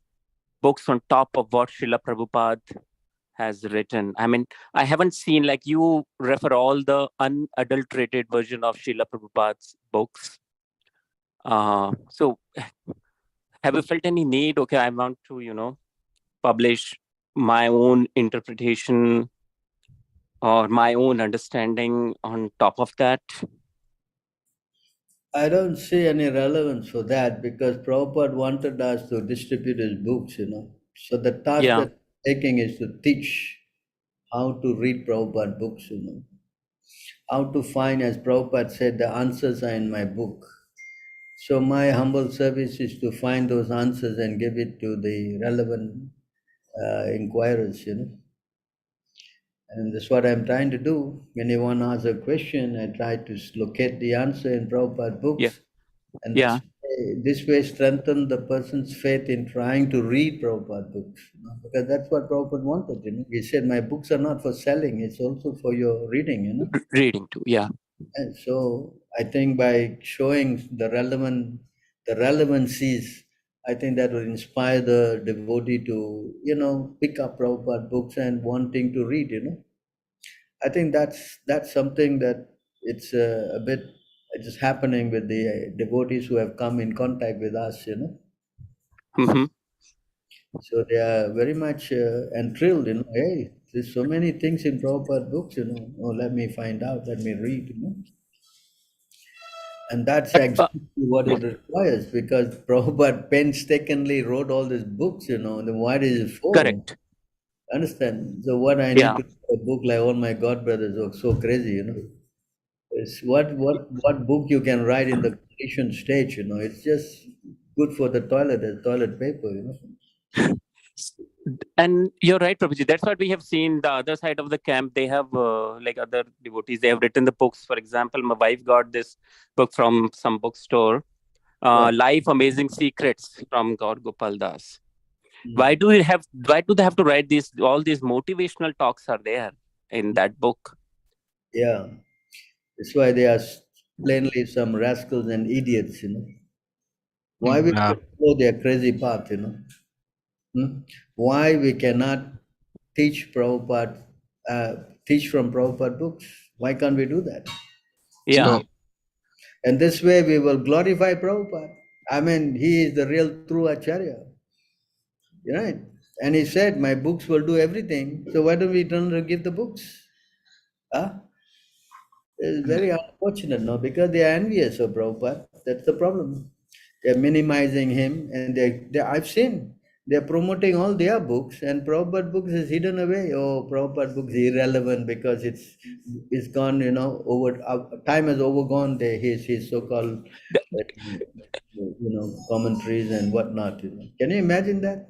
Speaker 9: books on top of what Srila Prabhupada has written? I mean, I haven't seen, like, you refer all the unadulterated version of Srila Prabhupada's books. So have you felt any need? Okay, I want to, publish my own interpretation or my own understanding on top of that?
Speaker 2: I don't see any relevance for that because Prabhupada wanted us to distribute his books. So the task
Speaker 9: Yeah.
Speaker 2: that we're taking is to teach how to read Prabhupada books. How to find, as Prabhupada said, the answers are in my book. So my humble service is to find those answers and give it to the relevant inquirers. And that's what I'm trying to do. When anyone asks a question, I try to locate the answer in Prabhupada books.
Speaker 9: Yeah.
Speaker 2: And
Speaker 9: Yeah.
Speaker 2: this way strengthen the person's faith in trying to read Prabhupada books. Because that's what Prabhupada wanted. He said, my books are not for selling, it's also for your reading.
Speaker 9: Reading too, yeah.
Speaker 2: And so I think by showing the relevancies, I think that will inspire the devotee to, pick up Prabhupada books and wanting to read. I think that's something that it's a bit just happening with the devotees who have come in contact with us.
Speaker 9: Mm-hmm.
Speaker 2: So they are very much enthralled. Hey, there's so many things in Prabhupada books. Oh, let me find out, let me read. And that's exactly what it requires because Prabhupada painstakingly wrote all these books. Then what is it for?
Speaker 9: Correct.
Speaker 2: Understand? So what I
Speaker 9: Yeah.
Speaker 2: need to do a book like all my godbrothers are so crazy. It's what book you can write in the completion stage. It's just good for the toilet as toilet paper.
Speaker 9: And you're right, Prabhuji. That's what we have seen. The other side of the camp, they have like other devotees. They have written the books. For example, my wife got this book from some bookstore,
Speaker 2: Right.
Speaker 9: Life Amazing Secrets from Lord Gopal Das. Why do they have to write these? All these motivational talks are there in that book.
Speaker 2: Yeah. That's why they are plainly some rascals and idiots. Why we follow their crazy path? Why we cannot teach Prabhupada, teach from Prabhupada books? Why can't we do that?
Speaker 9: Yeah.
Speaker 2: And this way we will glorify Prabhupada. I mean, he is the real true Acharya. Right? And he said, my books will do everything. So why don't we turn to give the books? Huh? It's very unfortunate, no, because they are envious of Prabhupada. That's the problem. They're minimizing him, and I've seen they're promoting all their books, and Prabhupada books is hidden away. Oh, Prabhupada books is irrelevant because it's gone. Over time has overgone his so-called commentaries and whatnot. Can you imagine that?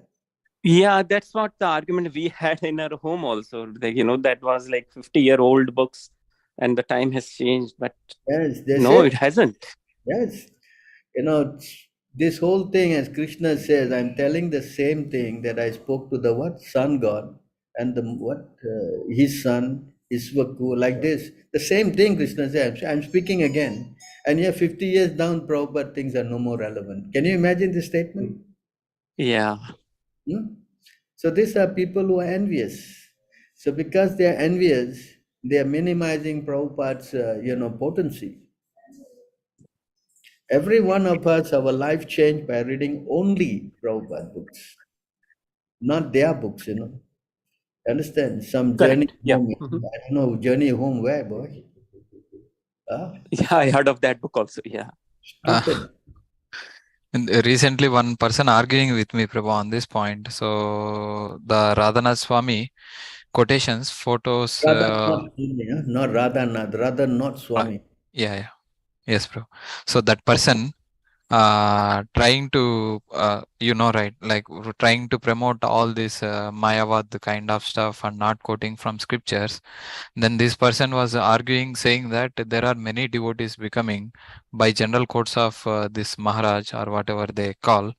Speaker 9: Yeah, that's what the argument we had in our home also. That was like 50-year-old books, and the time has changed. But
Speaker 2: Yes,
Speaker 9: no, it hasn't.
Speaker 2: Yes, this whole thing, as Krishna says, I'm telling the same thing that I spoke to the sun god and his son Iswaku, like this. The same thing Krishna says. I'm speaking again, and here 50 years down, Prabhupada things are no more relevant. Can you imagine this statement?
Speaker 9: Yeah.
Speaker 2: So these are people who are envious. So because they are envious, they are minimizing Prabhupada's potency. Every one of us, our life changed by reading only Prabhupada books, not their books, Understand? Some journey
Speaker 9: Correct. Yeah.
Speaker 2: home. I don't know, journey home where, boy?
Speaker 9: Yeah, I heard of that book also. Yeah.
Speaker 2: Stupid.
Speaker 1: And recently, one person arguing with me, Prabhu, on this point. So the Radhanath Swami quotations, photos.
Speaker 2: Not Radhanath, rather not Swami.
Speaker 1: Yeah. Yes, bro. So that person trying to right, like trying to promote all this Mayavad kind of stuff and not quoting from scriptures. Then this person was arguing, saying that there are many devotees becoming by general quotes of this Maharaj or whatever they call.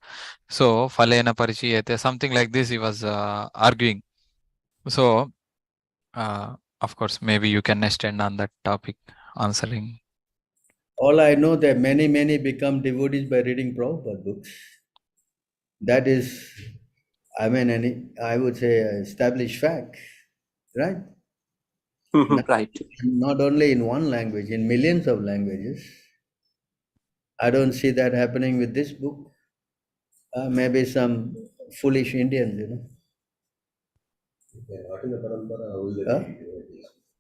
Speaker 1: So Falena Parichiyate, something like this he was arguing. So of course, maybe you can extend on that topic, answering.
Speaker 2: All I know that many become devotees by reading Prabhupada books. That is, I would say, established fact, right?
Speaker 9: Right.
Speaker 2: Not only in one language, in millions of languages. I don't see that happening with this book. Maybe some foolish Indians,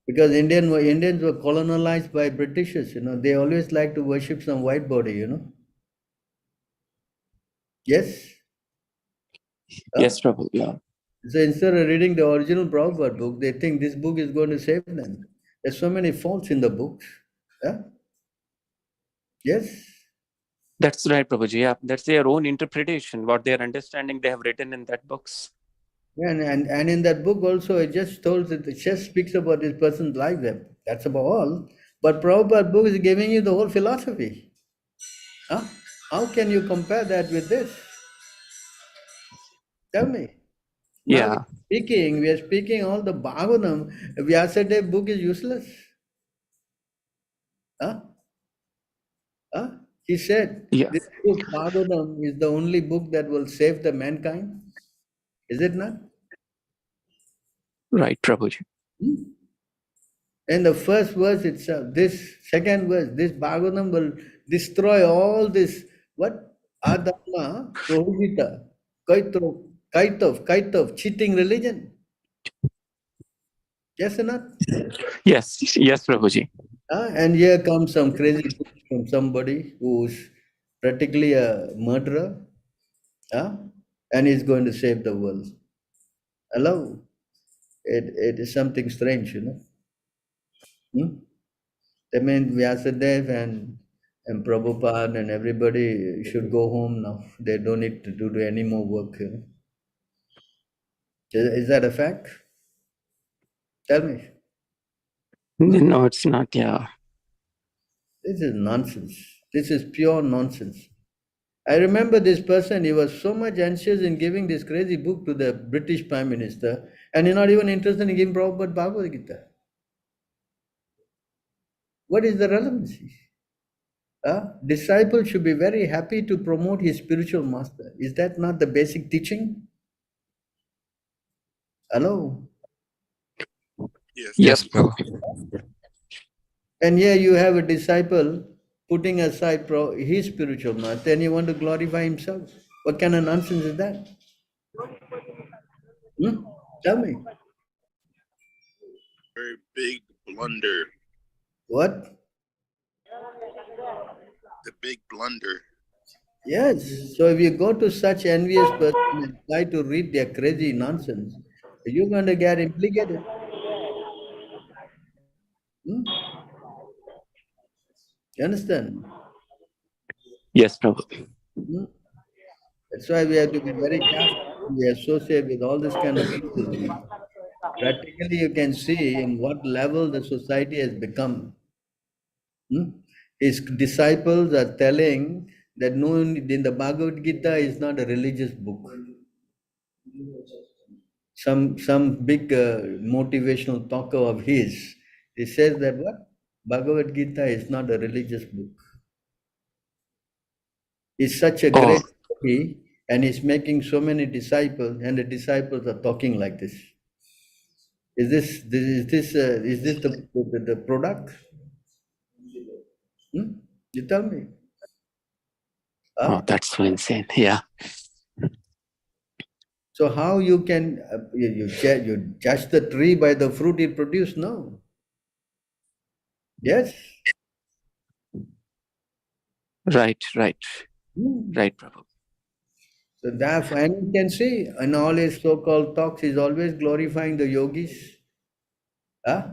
Speaker 2: Because Indians were colonized by Britishers, They always like to worship some white body, Yes?
Speaker 9: Yes, Prabhu. Yeah.
Speaker 2: So instead of reading the original Prabhupada book, they think this book is going to save them. There's so many faults in the books. Yes?
Speaker 9: That's right, Prabhuji. Yeah, that's their own interpretation, what they're understanding they have written in that books.
Speaker 2: Yeah, and in that book also, it just speaks about this person's life. That's about all. But Prabhupada book is giving you the whole philosophy. How can you compare that with this? Tell me.
Speaker 9: Yeah.
Speaker 2: Now we are speaking all the Bhagavatam. Vyasadeva book is useless. He said, this book, Bhagavatam, is the only book that will save the mankind. Is it not?
Speaker 9: Right, Prabhuji.
Speaker 2: And the first verse itself, this second verse, this Bhagavatam will destroy all this, Adharma, prohibita, kaitav, cheating religion. Yes or not?
Speaker 9: Yes, Prabhuji.
Speaker 2: And here comes some crazy book from somebody who's practically a murderer, and he's going to save the world. Hello? It is something strange, That means Vyasadeva and Prabhupada and everybody should go home now. They don't need to do any more work. Is that a fact? Tell me.
Speaker 9: No, it's not. Yeah.
Speaker 2: This is nonsense. This is pure nonsense. I remember this person, he was so much anxious in giving this crazy book to the British Prime Minister, and he's not even interested in giving Prabhupada Bhagavad Gita. What is the relevancy? Disciple should be very happy to promote his spiritual master. Is that not the basic teaching? Hello?
Speaker 1: Yes, bro.
Speaker 2: And here you have a disciple putting aside his spiritual master and you want to glorify himself. What kind of nonsense is that? Tell me.
Speaker 8: Very big blunder.
Speaker 2: What?
Speaker 8: The big blunder.
Speaker 2: Yes. So if you go to such envious person and try to read their crazy nonsense, you're going to get implicated. Hmm? You understand?
Speaker 9: Yes, Prabhu.
Speaker 2: Hmm? That's why we have to be very careful. We associate with all this kind of people. Practically, you can see in what level the society has become. Hmm? His disciples are telling that no, in the Bhagavad Gita is not a religious book. Some big motivational talker of his, he says that what? Bhagavad Gita is not a religious book. He's such a great yogi and he's making so many disciples, and the disciples are talking like this. Is this the product? Hmm? You tell me. Huh?
Speaker 9: Oh, that's so insane. Yeah.
Speaker 2: So how you can you judge the tree by the fruit it produces? No. Yes.
Speaker 9: Right.
Speaker 2: Hmm.
Speaker 9: Right, Prabhu.
Speaker 2: So therefore, and you can see in all his so-called talks, he's always glorifying the yogis. Huh?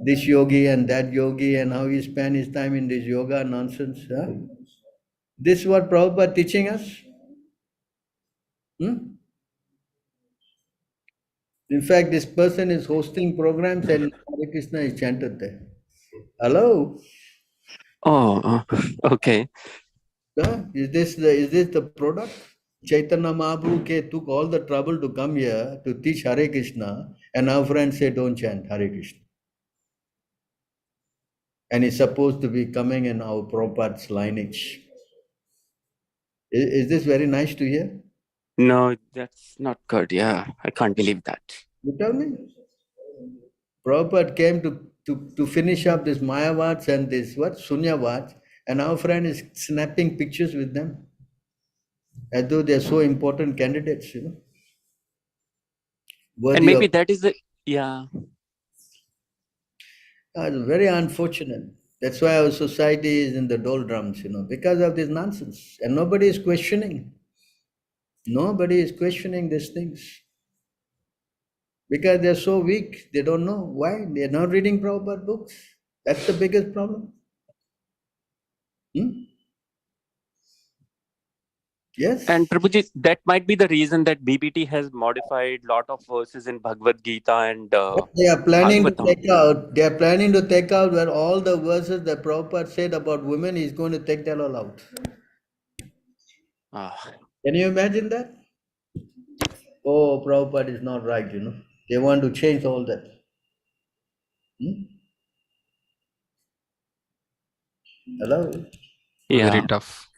Speaker 2: This yogi and that yogi, and how he spent his time in this yoga nonsense. Huh? This is what Prabhupada teaching us. Hmm? In fact, this person is hosting programs and Hare Krishna is chanted there. Hello?
Speaker 9: Oh, okay.
Speaker 2: Huh? Is this the product? Chaitanya Mahaprabhu took all the trouble to come here to teach Hare Krishna, and our friends say don't chant Hare Krishna. And it's supposed to be coming in our Prabhupada's lineage. Is this very nice to hear?
Speaker 9: No, that's not good. Yeah, I can't believe that.
Speaker 2: You tell me. Prabhupada came to finish up this Mayavats and this Sunyavats, and our friend is snapping pictures with them as though they're so important candidates,
Speaker 9: And
Speaker 2: worthy
Speaker 9: maybe
Speaker 2: of.
Speaker 9: that is the, yeah.
Speaker 2: It's very unfortunate. That's why our society is in the doldrums, because of this nonsense. And nobody is questioning. Nobody is questioning these things. Because they're so weak, they don't know why. They're not reading Prabhupada books. That's the biggest problem. Yes.
Speaker 9: And Prabhuji, that might be the reason that BBT has modified lot of verses in Bhagavad Gita and
Speaker 2: They are planning to
Speaker 9: Bhagavatam.
Speaker 2: take out. They are planning to take out where all the verses that Prabhupada said about women. He's going to take that all out. Can you imagine that? Oh, Prabhupada is not right. They want to change all that. Hello.
Speaker 1: Very
Speaker 9: Yeah.
Speaker 1: tough.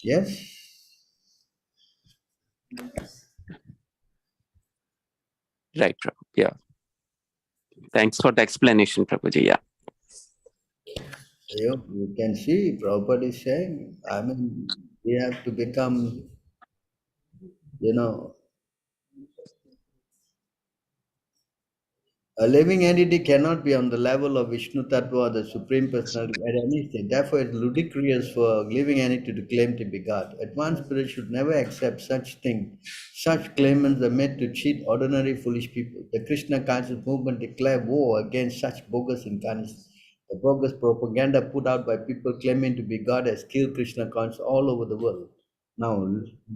Speaker 2: Yes.
Speaker 9: Right, Prabhu. Yeah. Thanks for the explanation, Prabhuji. Yeah.
Speaker 2: You can see Prabhupada is saying, we have to become, a living entity cannot be on the level of Vishnu Tattva, the Supreme Personality, at any stage. Therefore, it's ludicrous for a living entity to claim to be God. Advanced spirit should never accept such thing. Such claimants are made to cheat ordinary foolish people. The Krishna conscious movement declared war against such bogus incarnations. The bogus propaganda put out by people claiming to be God has killed Krishna conscious all over the world. Now,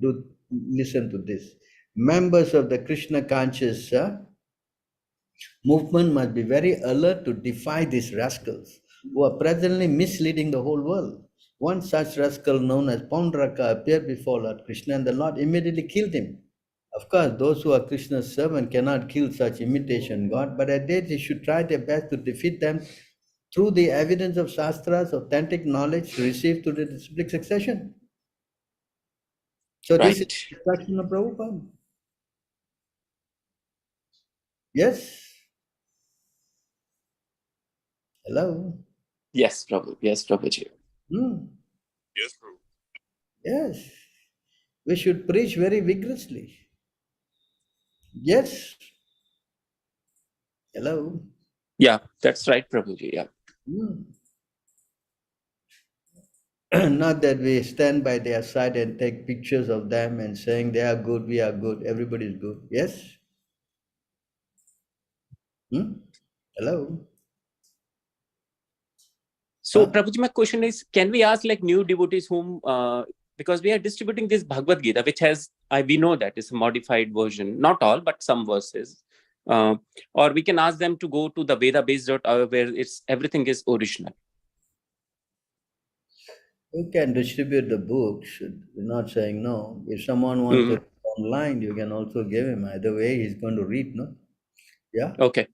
Speaker 2: do listen to this. Members of the Krishna conscious movement must be very alert to defy these rascals who are presently misleading the whole world. One such rascal known as Paundraka appeared before Lord Krishna and the Lord immediately killed him. Of course, those who are Krishna's servant cannot kill such imitation God, but at least they should try their best to defeat them through the evidence of Shastra's authentic knowledge received through the disciplic succession. So this is the instruction of Prabhupada. Yes? Hello?
Speaker 9: Yes, Prabhu. Yes, Prabhuji.
Speaker 8: Yes, Prabhu.
Speaker 2: Yes. We should preach very vigorously. Yes. Hello.
Speaker 9: Yeah, that's right, Prabhuji. Yeah.
Speaker 2: Not that we stand by their side and take pictures of them and saying they are good, we are good, everybody is good. Yes? Hello?
Speaker 9: So, Prabhuji, my question is, can we ask like new devotees whom, because we are distributing this Bhagavad Gita, which has, we know that it's a modified version, not all, but some verses. Or we can ask them to go to the Veda-based.org where everything is original.
Speaker 2: You can distribute the books. We're not saying no. If someone wants to read online, you can also give him. Either way, he's going to read, no? Yeah?
Speaker 9: Okay.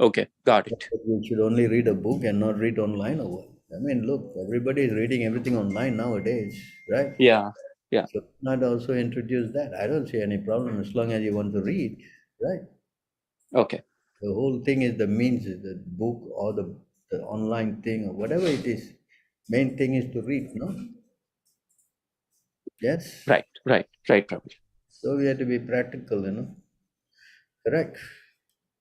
Speaker 9: Okay, got it.
Speaker 2: You should only read a book and not read online or what? I mean, look, everybody is reading everything online nowadays, right?
Speaker 9: Yeah, yeah.
Speaker 2: So not also introduce that. I don't see any problem as long as you want to read, right?
Speaker 9: Okay.
Speaker 2: The whole thing is the means, is the book or the online thing or whatever it is. Main thing is to read, no? Yes?
Speaker 9: Right, Prabhuji.
Speaker 2: So we have to be practical, you know? Correct.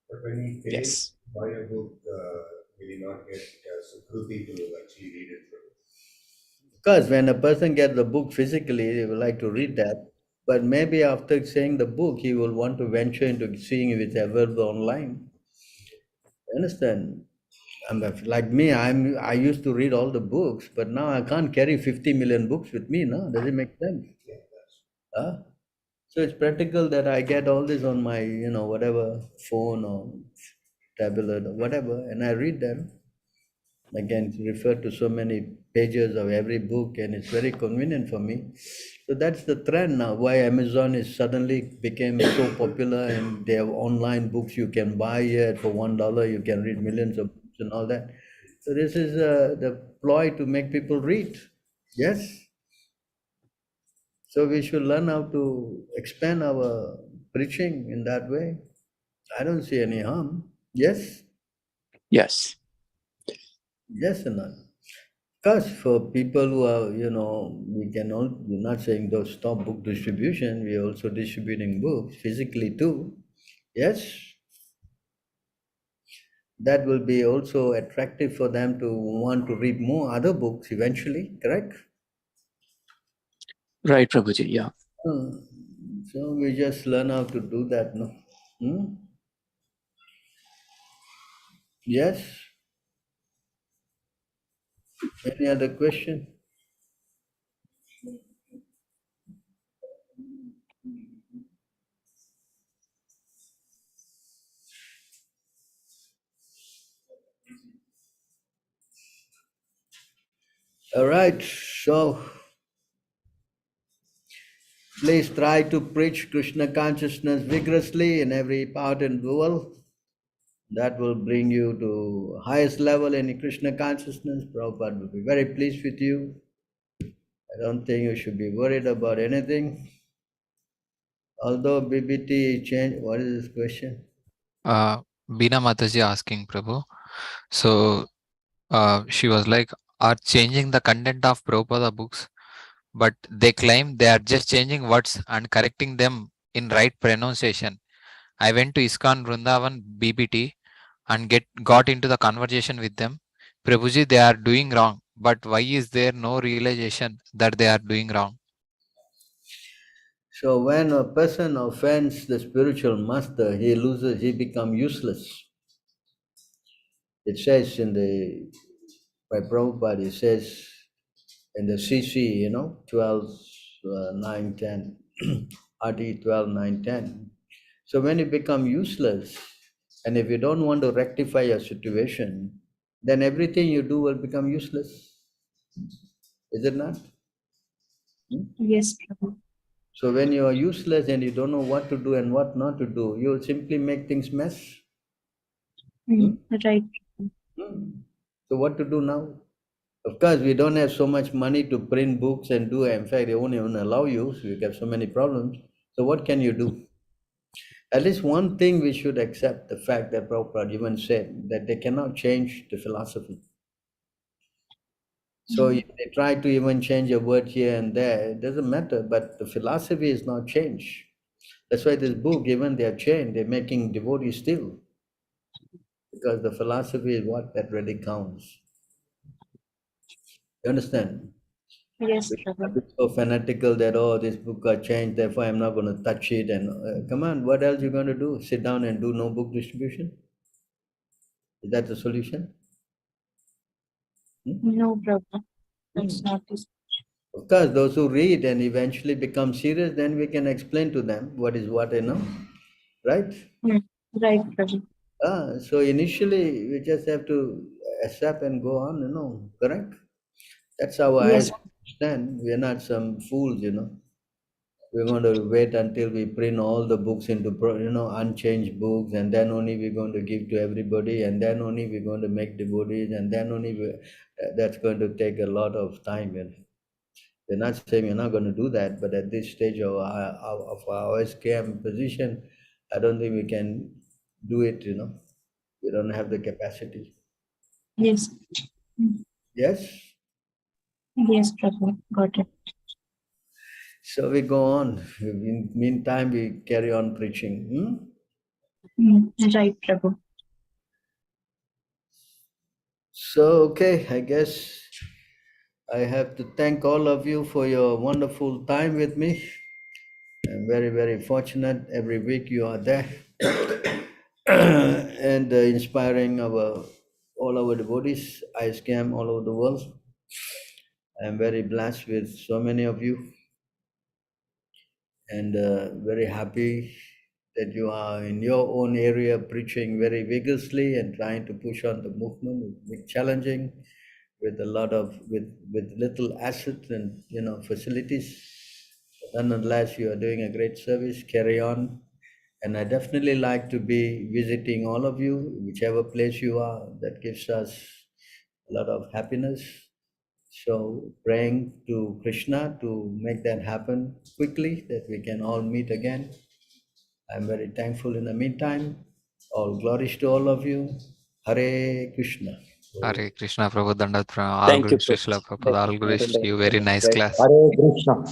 Speaker 4: But when he pays
Speaker 9: Yes.
Speaker 4: buy a book, will he not get Sukruti to actually read it?
Speaker 2: Because when a person gets the book physically, he will like to read that. But maybe after saying the book, he will want to venture into seeing if it's available online. Understand? Like me, I used to read all the books, but now I can't carry 50 million books with me. No, does it make sense? So it's practical that I get all this on my, whatever phone or tablet or whatever, and I read them. I can refer to so many pages of every book, and it's very convenient for me. So that's the trend now. Why Amazon is suddenly became so popular, and they have online books you can buy here for $1. You can read millions of books and all that. So this is the ploy to make people read. Yes. So we should learn how to expand our preaching in that way. I don't see any harm. Yes.
Speaker 9: Yes.
Speaker 2: Yes or not? Because for people who are, we're not saying don't stop book distribution, we're also distributing books physically too. Yes? That will be also attractive for them to want to read more other books eventually, correct?
Speaker 9: Right, Prabhuji, yeah.
Speaker 2: So we just learn how to do that, no? Yes? Any other question? All right, so please try to preach Krishna consciousness vigorously in every part in the world. That will bring you to highest level in Krishna consciousness. Prabhupada will be very pleased with you. I don't think you should be worried about anything. Although BBT changed, what is this question?
Speaker 1: Beena Mataji asking, Prabhu. So she was like, are changing the content of Prabhupada books, but they claim they are just changing words and correcting them in right pronunciation. I went to ISKCON Vrindavan BBT and got into the conversation with them. Prabhuji, they are doing wrong, but why is there no realization that they are doing wrong?
Speaker 2: So when a person offends the spiritual master, he becomes useless. It says by Prabhupada, it says in the CC, 12, 9, 10, RT 12, 9, 10. So when you become useless, and if you don't want to rectify your situation, then everything you do will become useless. Is it not?
Speaker 6: Yes, Prabhu.
Speaker 2: So when you are useless and you don't know what to do and what not to do, you will simply make things mess.
Speaker 6: Right.
Speaker 2: So what to do now? Of course, we don't have so much money to print books and do. In fact, they won't even allow you. So you have so many problems. So what can you do? At least one thing we should accept, the fact that Prabhupada even said that they cannot change the philosophy. So if they try to even change a word here and there, it doesn't matter, but the philosophy is not changed. That's why this book, even they are changed, they're making devotees still. because the philosophy is what that really counts. You understand?
Speaker 6: Yes,
Speaker 2: We
Speaker 6: Prabhu.
Speaker 2: are so fanatical that, oh, this book got changed, therefore I'm not going to touch it. And come on, what else you going to do? Sit down and do no book distribution? Is that the solution?
Speaker 6: No, Prabhu. That's not this.
Speaker 2: Of course, those who read and eventually become serious, then we can explain to them what is what, right?
Speaker 6: Right, Prabhu.
Speaker 2: So initially, we just have to accept and go on, correct? That's how I
Speaker 6: Yes.
Speaker 2: understand. We are not some fools, We're going to wait until we print all the books into, unchanged books, and then only we're going to give to everybody, and then only we're going to make devotees, and then only that's going to take a lot of time. We're not saying we're not going to do that, but at this stage of our SKM position, I don't think we can do it, We don't have the capacity.
Speaker 6: Yes.
Speaker 2: Yes?
Speaker 6: Yes, Prabhu. Got it.
Speaker 2: So we go on. In meantime, we carry on preaching.
Speaker 6: Right, Prabhu.
Speaker 2: So, okay, I guess I have to thank all of you for your wonderful time with me. I'm very, very fortunate. Every week you are there and inspiring all our devotees, ISKCON all over the world. I'm very blessed with so many of you and very happy that you are in your own area preaching very vigorously and trying to push on the movement. It's challenging with a lot of with little assets and facilities. But nonetheless, you are doing a great service. Carry on, and I definitely like to be visiting all of you, whichever place you are. That gives us a lot of happiness. So praying to Krishna to make that happen quickly, that we can all meet again. I'm very thankful in the meantime. All glories to all of you. Hare Krishna.
Speaker 1: Hare Krishna, Prabhu Dandat Pranam. All
Speaker 9: Thank you,
Speaker 1: good, Srila
Speaker 9: Prabhu.
Speaker 1: Prabhupada. All good to you. Very nice class.
Speaker 10: Hare Krishna.